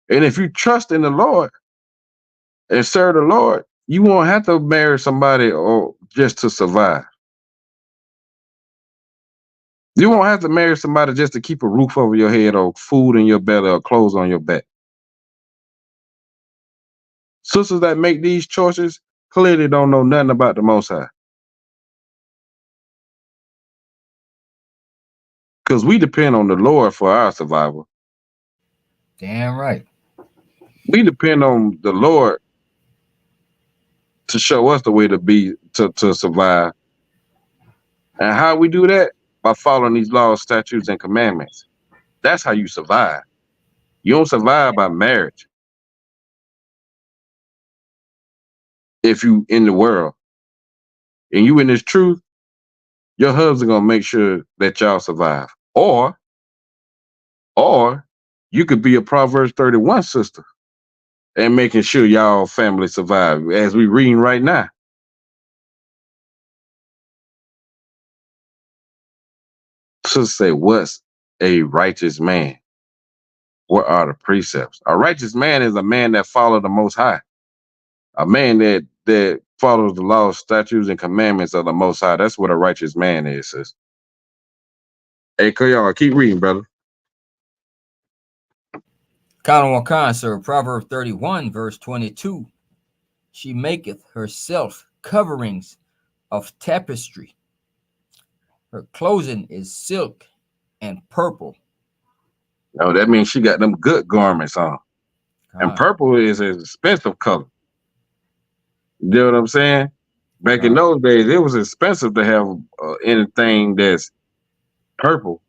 C: And if you trust in the Lord and serve the Lord, you won't have to marry somebody or just to survive. You won't have to marry somebody just to keep a roof over your head or food in your belly or clothes on your back. Sisters that make these choices clearly don't know nothing about the Most High. Because we depend on the Lord for our survival.
F: Damn right.
C: We depend on the Lord to show us the way to survive. And how we do that? By following these laws, statutes, and commandments. That's how you survive. You don't survive by marriage. If you in the world and you in this truth, your husband gonna make sure that y'all survive. Or you could be a Proverbs 31 sister and making sure y'all family survive, as we reading right now. sister say, what's a righteous man? What are the precepts? A righteous man is a man that follows the Most High. A man that follows the laws, statutes, and commandments of the Most High. That's what a righteous man is, sis. Hey, y'all keep reading, brother.
F: Chaanak, sir. Proverbs 31, verse 22. She maketh herself coverings of tapestry. Her clothing is silk and purple.
C: No, that means she got them good garments on. And purple is an expensive color. You know what I'm saying? Back in those days, it was expensive to have anything that's purple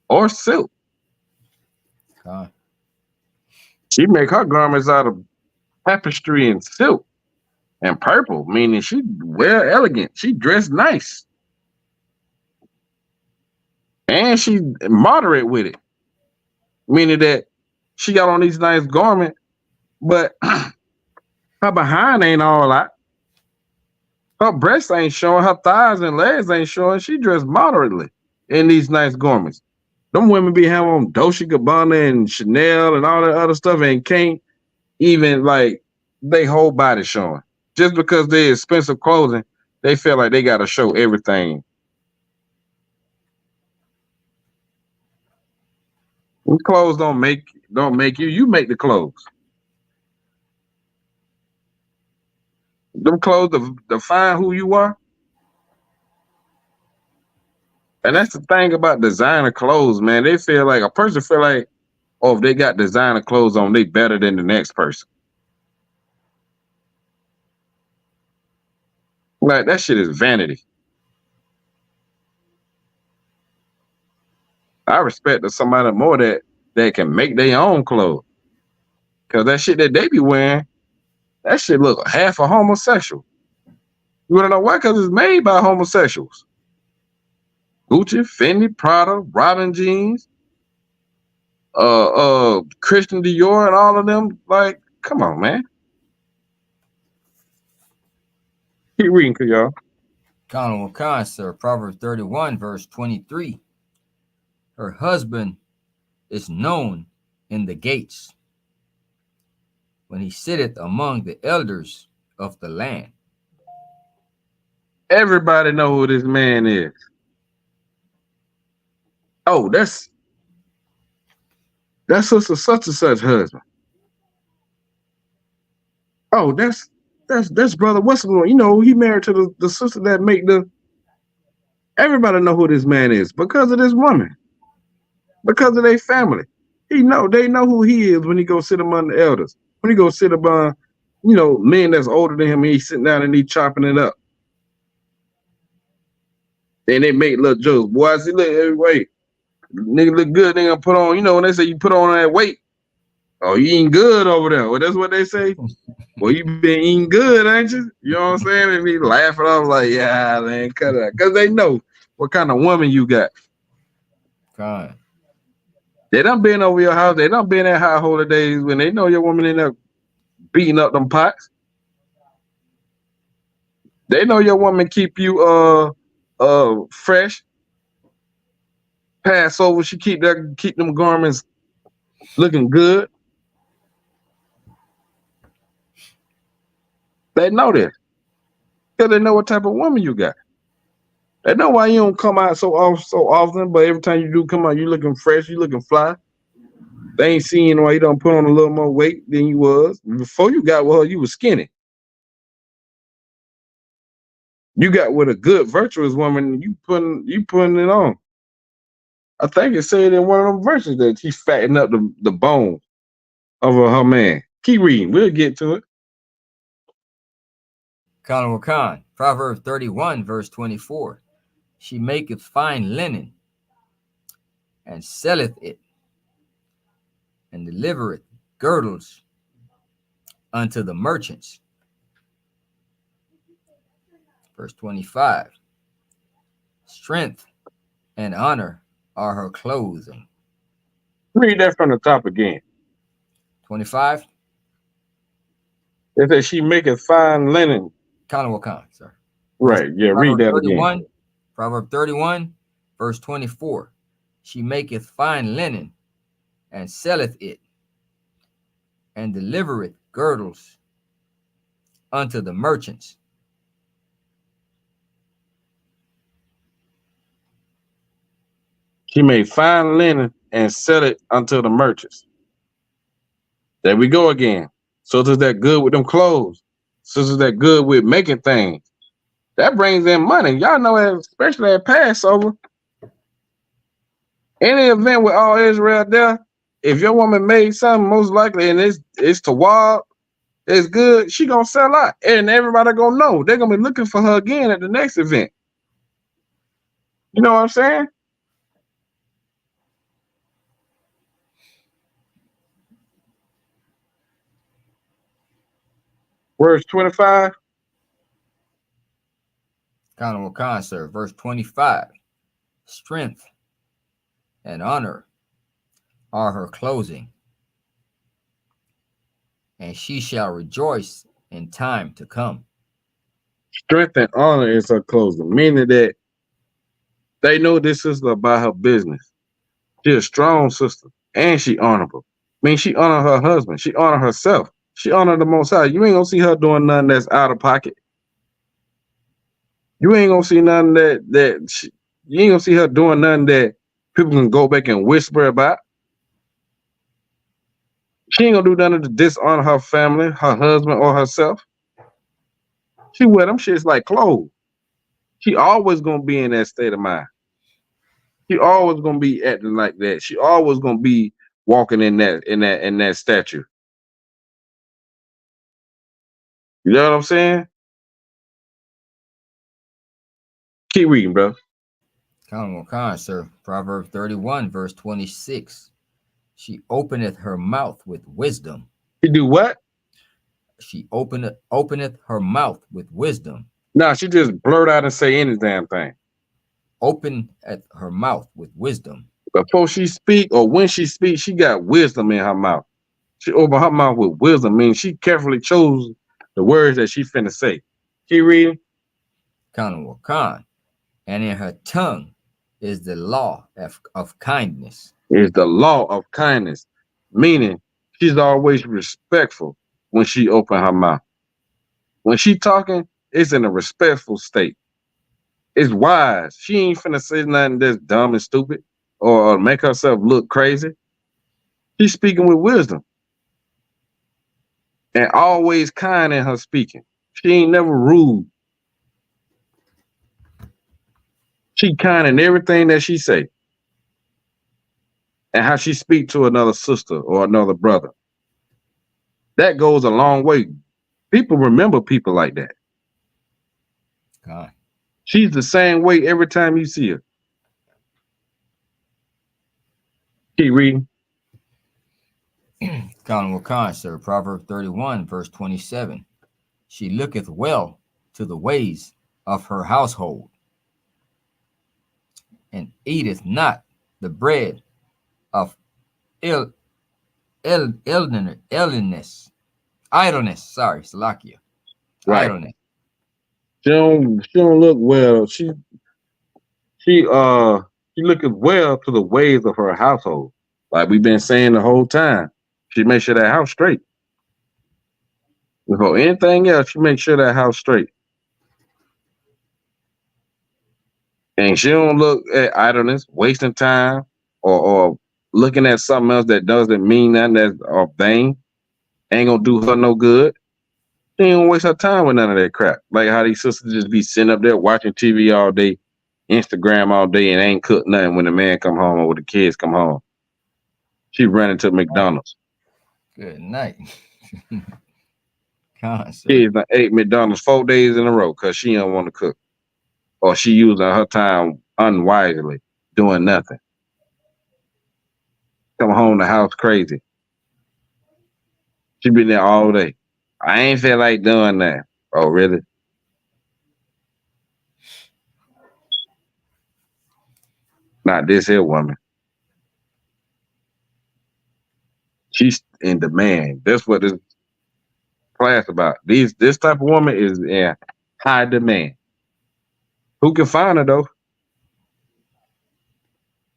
C: or silk. She make her garments out of tapestry and silk and purple, meaning she well elegant. She dressed nice. And she moderate with it. Meaning that she got on these nice garments, but her behind ain't all out. Her breasts ain't showing, her thighs and legs ain't showing. She dressed moderately in these nice garments. Them women be having on Dolce & Gabbana and Chanel and all that other stuff and can't even like they whole body showing. Just because they're expensive clothing, they feel like they gotta show everything. Clothes don't make you. You make the clothes. Them clothes define who you are. And that's the thing about designer clothes, man. They feel like a person feel like, oh, if they got designer clothes on, they better than the next person. Like that shit is vanity. I respect somebody more that can make their own clothes. Cause that shit that they be wearing, that shit look half a homosexual. You wanna know why? Cause it's made by homosexuals. Gucci, Fendi, Prada, Robin jeans, Christian Dior, and all of them. Like, come on, man. Keep reading, y'all.
F: Chaanak, sir. Proverbs 31, verse 23. Her husband is known in the gates when he sitteth among the elders of the land.
C: Everybody know who this man is. Oh, that's sister such and such husband. Oh, that's brother. What's going? You know, he married to the sister that make the. Everybody know who this man is because of this woman, because of their family. They know who he is when he go sit among the elders. When he go sit among, men that's older than him, and he's sitting down and he chopping it up. And they make little jokes. Boy, I see, look, every way. Nigga look good, nigga put on, when they say you put on that weight. Oh, you eating good over there. Well, that's what they say. Well, you been eating good, ain't you? You know what I'm saying? And me laughing, I was like, yeah, man, cut it out. Because they know what kind of woman you got.
F: God.
C: They done been over your house. They done been at high holidays when they know your woman in there beating up them pots. They know your woman keep you fresh. Passover, she keep them garments looking good. They know this. Because they know what type of woman you got. They know why you don't come out so often, but every time you do come out, you looking fresh, you looking fly. They ain't seeing why you don't put on a little more weight than you was. Before you got with her, you was skinny. You got with a good, virtuous woman, you putting it on. I think it said in one of them verses that she fattened up the bones of her man. Keep reading. We'll get to it.
F: Chaanak, Proverbs 31, verse 24. She maketh fine linen and selleth it and delivereth girdles unto the merchants. Verse 25. Strength and honor are her clothing.
C: Read that from the top again.
F: 25.
C: It says she maketh fine linen.
F: Chaanak, sir.
C: Right, yeah, read that again.
F: Proverb 31, verse 24. She maketh fine linen, and selleth it, and delivereth girdles unto the merchants.
C: She made fine linen and sell it unto the merchants. There we go again. Sisters that good with them clothes. Sisters that good with making things. That brings in money. Y'all know, especially at Passover. Any event with all Israel there, if your woman made something, most likely, and it's to wild, it's good, she gonna sell out. And everybody gonna know. They're gonna be looking for her again at the next event. You know what I'm saying? Verse 25.
F: Chaanak, sir. Verse 25. Strength and honor are her clothing, and she shall rejoice in time to come.
C: Strength and honor is her clothing, meaning that they know this sister about her business. She's a strong sister, and she honorable. I mean, she honor her husband. She honor herself. She honor the Most High. You ain't gonna see her doing nothing that's out of pocket. You ain't gonna see nothing you ain't gonna see her doing nothing that people can go back and whisper about. She ain't gonna do nothing to dishonor her family, her husband, or herself. She wear them shits like clothes. She always gonna be in that state of mind. She always gonna be acting like that. She always gonna be walking in that stature. You know what I'm saying? Keep reading, bro.
F: Chaanak, sir. Proverbs 31, verse 26. She openeth her mouth with wisdom.
C: She do what?
F: She openeth her mouth with wisdom.
C: Nah, she just blurt out and say any damn thing.
F: Open at her mouth with wisdom.
C: Before she speak or when she speaks, she got wisdom in her mouth. She opened her mouth with wisdom, meaning she carefully chose the words that she finna say. Keep reading.
F: Chaanak, and in her tongue is the law of kindness.
C: Is the law of kindness, meaning she's always respectful when she open her mouth. When she talking, it's in a respectful state. It's wise. She ain't finna say nothing that's dumb and stupid or make herself look crazy. She's speaking with wisdom and always kind in her speaking. She ain't never rude. She kind in everything that she say and how she speak to another sister or another brother. That goes a long way. People remember people like that.
F: God.
C: She's the same way every time you see her. Keep reading.
F: Chaanak, sir. Proverbs 31, verse 27. She looketh well to the ways of her household, and eateth not the bread of idleness. Sorry, Salakia.
C: Right.
F: Idleness.
C: She don't look well. She looketh well to the ways of her household. Like we've been saying the whole time. She make sure that house straight. Before anything else, she make sure that house straight. And she don't look at idleness, wasting time, or looking at something else that doesn't mean nothing, that's vain. Ain't gonna do her no good. She ain't gonna waste her time with none of that crap. Like how these sisters just be sitting up there watching TV all day, Instagram all day, and ain't cook nothing when the man come home or when the kids come home. She running to McDonald's.
F: Good night.
C: Kids done ate McDonald's 4 days in a row because she don't want to cook. Or she using her time unwisely, doing nothing. Come home to house crazy. She been there all day. I ain't feel like doing that. Oh, really? Not this here woman. She's in demand. That's what this class about. This type of woman is in high demand. Who can find her though?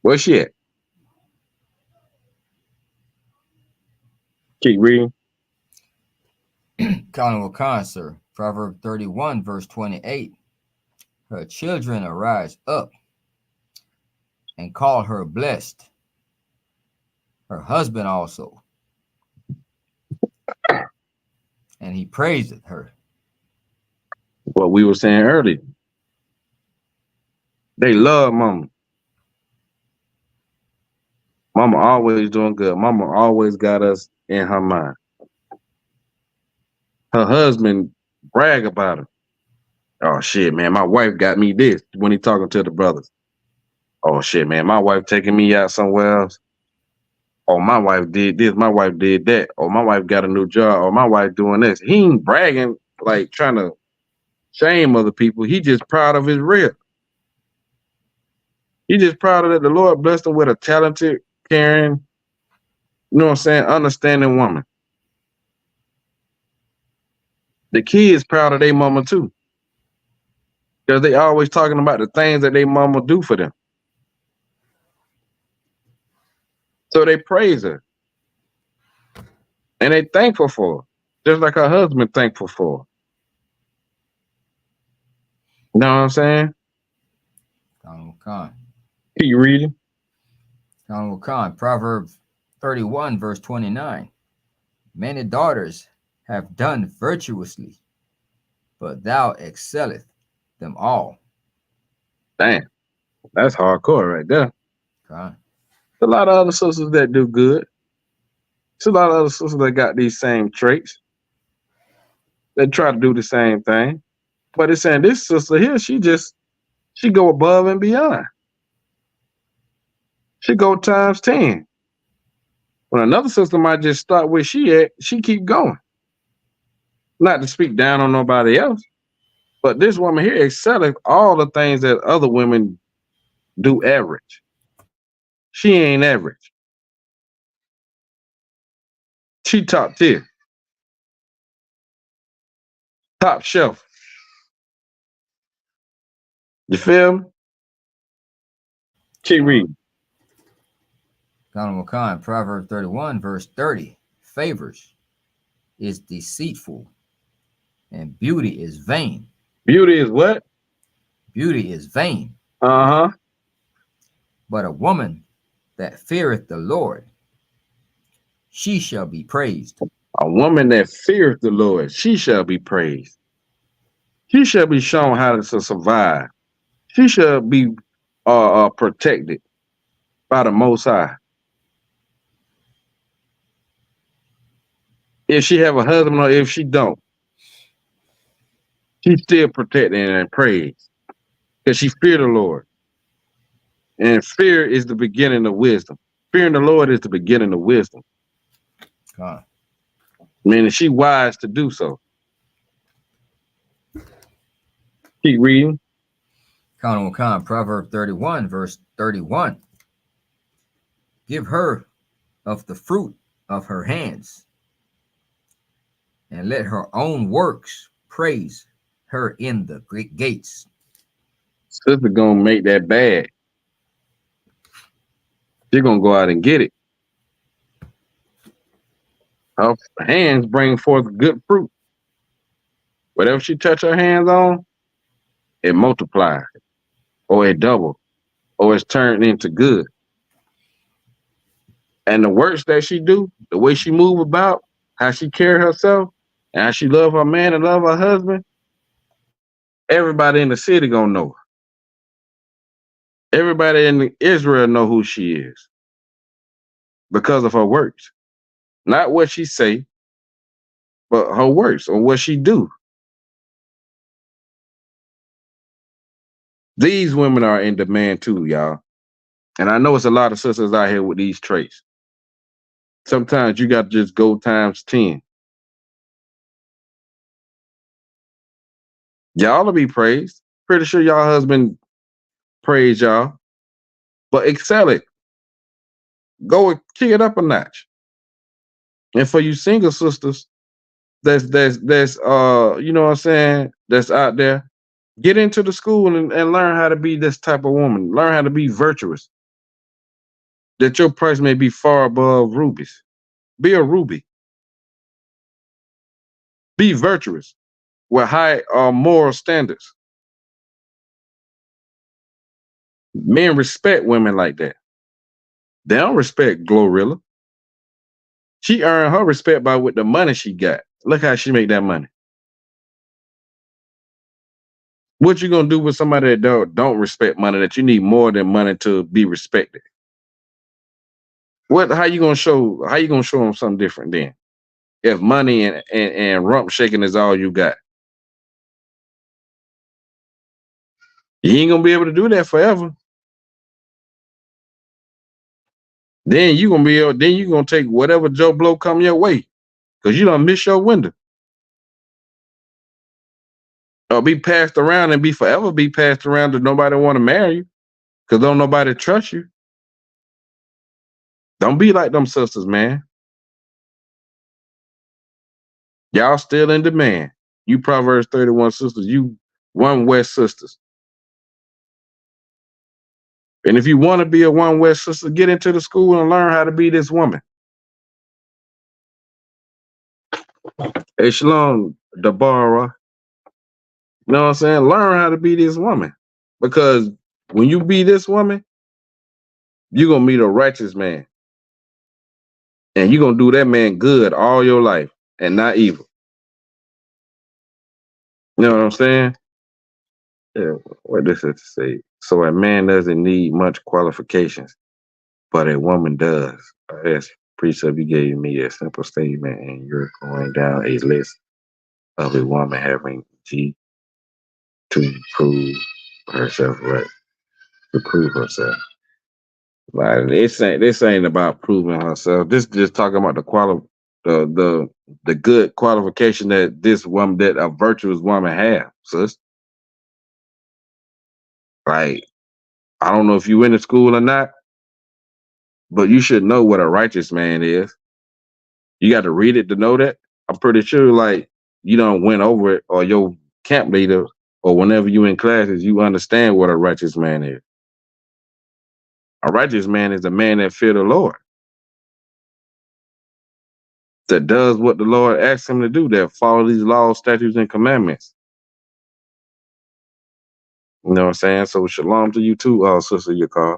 C: Where's she at? Keep reading.
F: Counting Wakan, sir. Proverbs 31, verse 28. Her children arise up and call her blessed. Her husband also. And he praiseth her.
C: What we were saying earlier. They love mama. Mama always doing good. Mama always got us in her mind. Her husband brag about her. Oh shit, man, my wife got me this when he talking to the brothers. Oh shit, man, my wife taking me out somewhere else. Oh, my wife did this, my wife did that. Oh, my wife got a new job. Or my wife doing this. He ain't bragging like trying to shame other people. He just proud of his real. He just proud of that the Lord blessed him with a talented, caring, you know what I'm saying, understanding woman. The kids proud of their mama too. Because they always talking about the things that their mama do for them. So they praise her. And they thankful for her. Just like her husband thankful for her. You know what I'm saying? Keep reading.
F: Proverbs 31, verse 29. Many daughters have done virtuously, but thou excelleth them all.
C: Damn, that's hardcore right there.
F: Okay.
C: A lot of other sisters that do good. There's a lot of other sisters that got these same traits. They try to do the same thing. But it's saying this sister here, she go above and beyond. She go times 10. When another sister might just start where she at, she keep going. Not to speak down on nobody else, but this woman here excelling all the things that other women do average. She ain't average. She top tier. Top shelf. You feel me? Keep reading.
F: Proverbs 31, verse 30. Favors is deceitful, and beauty is vain.
C: Beauty is what?
F: Beauty is vain.
C: Uh-huh.
F: But a woman that feareth the Lord, she shall be praised.
C: A woman that feareth the Lord, she shall be praised. She shall be shown how to survive. She shall be protected by the Most High. If she have a husband or if she don't, she's still protected and praised because she fear the Lord. And fear is the beginning of wisdom. Fearing the Lord is the beginning of wisdom. Meaning she wise to do so. Keep reading.
F: Proverbs 31, verse 31. Give her of the fruit of her hands, and let her own works praise her in the great gates.
C: Sister gonna make that bad. She gonna go out and get it. Her hands bring forth good fruit. Whatever she touch her hands on, it multiplies, or it doubles, or it's turned into good. And the works that she do, the way she move about, how she carry herself, and how she love her man and love her husband, everybody in the city gonna know her. Everybody in Israel know who she is because of her works. Not what she say, but her works or what she do. These women are in demand too, y'all. And I know it's a lot of sisters out here with these traits. Sometimes you got to just go times 10. Y'all will be praised. Pretty sure y'all husband praise y'all. But excel it. Go and kick it up a notch. And for you single sisters, that's you know what I'm saying, that's out there, get into the school and learn how to be this type of woman. Learn how to be virtuous. that your price may be far above rubies. Be a ruby. Be virtuous with high moral standards. Men respect women like that. They don't respect Glorilla. She earned her respect by with the money she got. Look how she make that money. What you gonna do with somebody that don't respect money, that you need more than money to be respected? How you gonna show them something different then? If money and rump shaking is all you got. You ain't gonna be able to do that forever. Then you gonna take whatever Joe Blow come your way, because you don't miss your window. Or be passed around and be forever be passed around that nobody want to marry you, because don't nobody trust you. Don't be like them sisters, man. Y'all still in demand. You Proverbs 31 sisters, you One West sisters. And if you want to be a One West sister, get into the school and learn how to be this woman. Hey, Shalom, Deborah. You know what I'm saying? Learn how to be this woman. Because when you be this woman, you're going to meet a righteous man. And you're going to do that man good all your life and not evil. You know what I'm saying? Yeah, what this is to say. So a man doesn't need much qualifications, but a woman does. As precept, you gave me a simple statement, and you're going down a list of a woman having G to prove herself right. To prove herself. Like this ain't about proving herself. This just talking about the good qualification that this woman, that a virtuous woman have, sis. Like, I don't know if you went to school or not, but you should know what a righteous man is. You got to read it to know that. I'm pretty sure, like, you don't went over it, or your camp leader, or whenever you in classes, you understand what a righteous man is. A righteous man is a man that fear the Lord, that does what the Lord asks him to do, that follow these laws, statutes, and commandments. You know what I'm saying? So shalom to you too, Sister Yakar.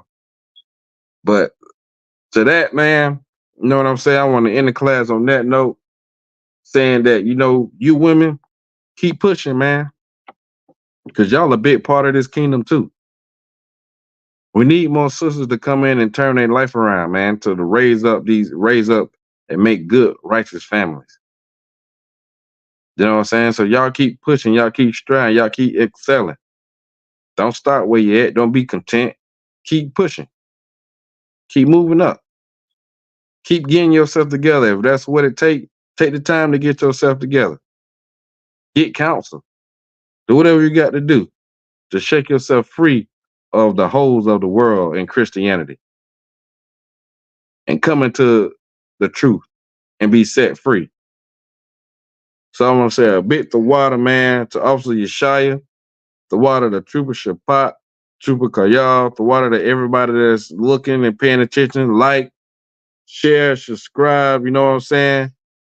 C: But to that, man, you know what I'm saying? I want to end the class on that note, saying that, you women, keep pushing, man, because y'all a big part of this kingdom too. We need more sisters to come in and turn their life around, man, to raise up and make good, righteous families. You know what I'm saying? So y'all keep pushing, y'all keep striving, y'all keep excelling. Don't stop where you're at. Don't be content. Keep pushing. Keep moving up. Keep getting yourself together. If that's what it takes, take the time to get yourself together. Get counsel. Do whatever you got to do to shake yourself free of the holes of the world and Christianity, and come into the truth and be set free. So I'm going to say a bit to water, man, to Officer Yeshaya, to water the Trooper Shapat, Trooper Kayal, to water to everybody that's looking and paying attention, like, share, subscribe, you know what I'm saying?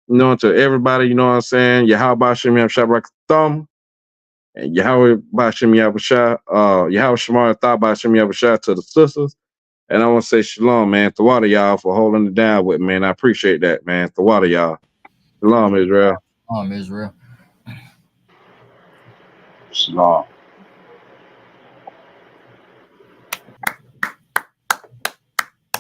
C: To everybody, you know what I'm saying? Yahawadah Shem Yam Shabrak Thumb, and Yahawadah Shem Yabashah, Yahawadah Shemar Thabah Shem Yabashah to the sisters. And I want to say shalom, man. Thawada y'all for holding it down with me, man. I appreciate that, man. Thawada y'all. Shalom, Israel.
F: Israel.
E: Shalom.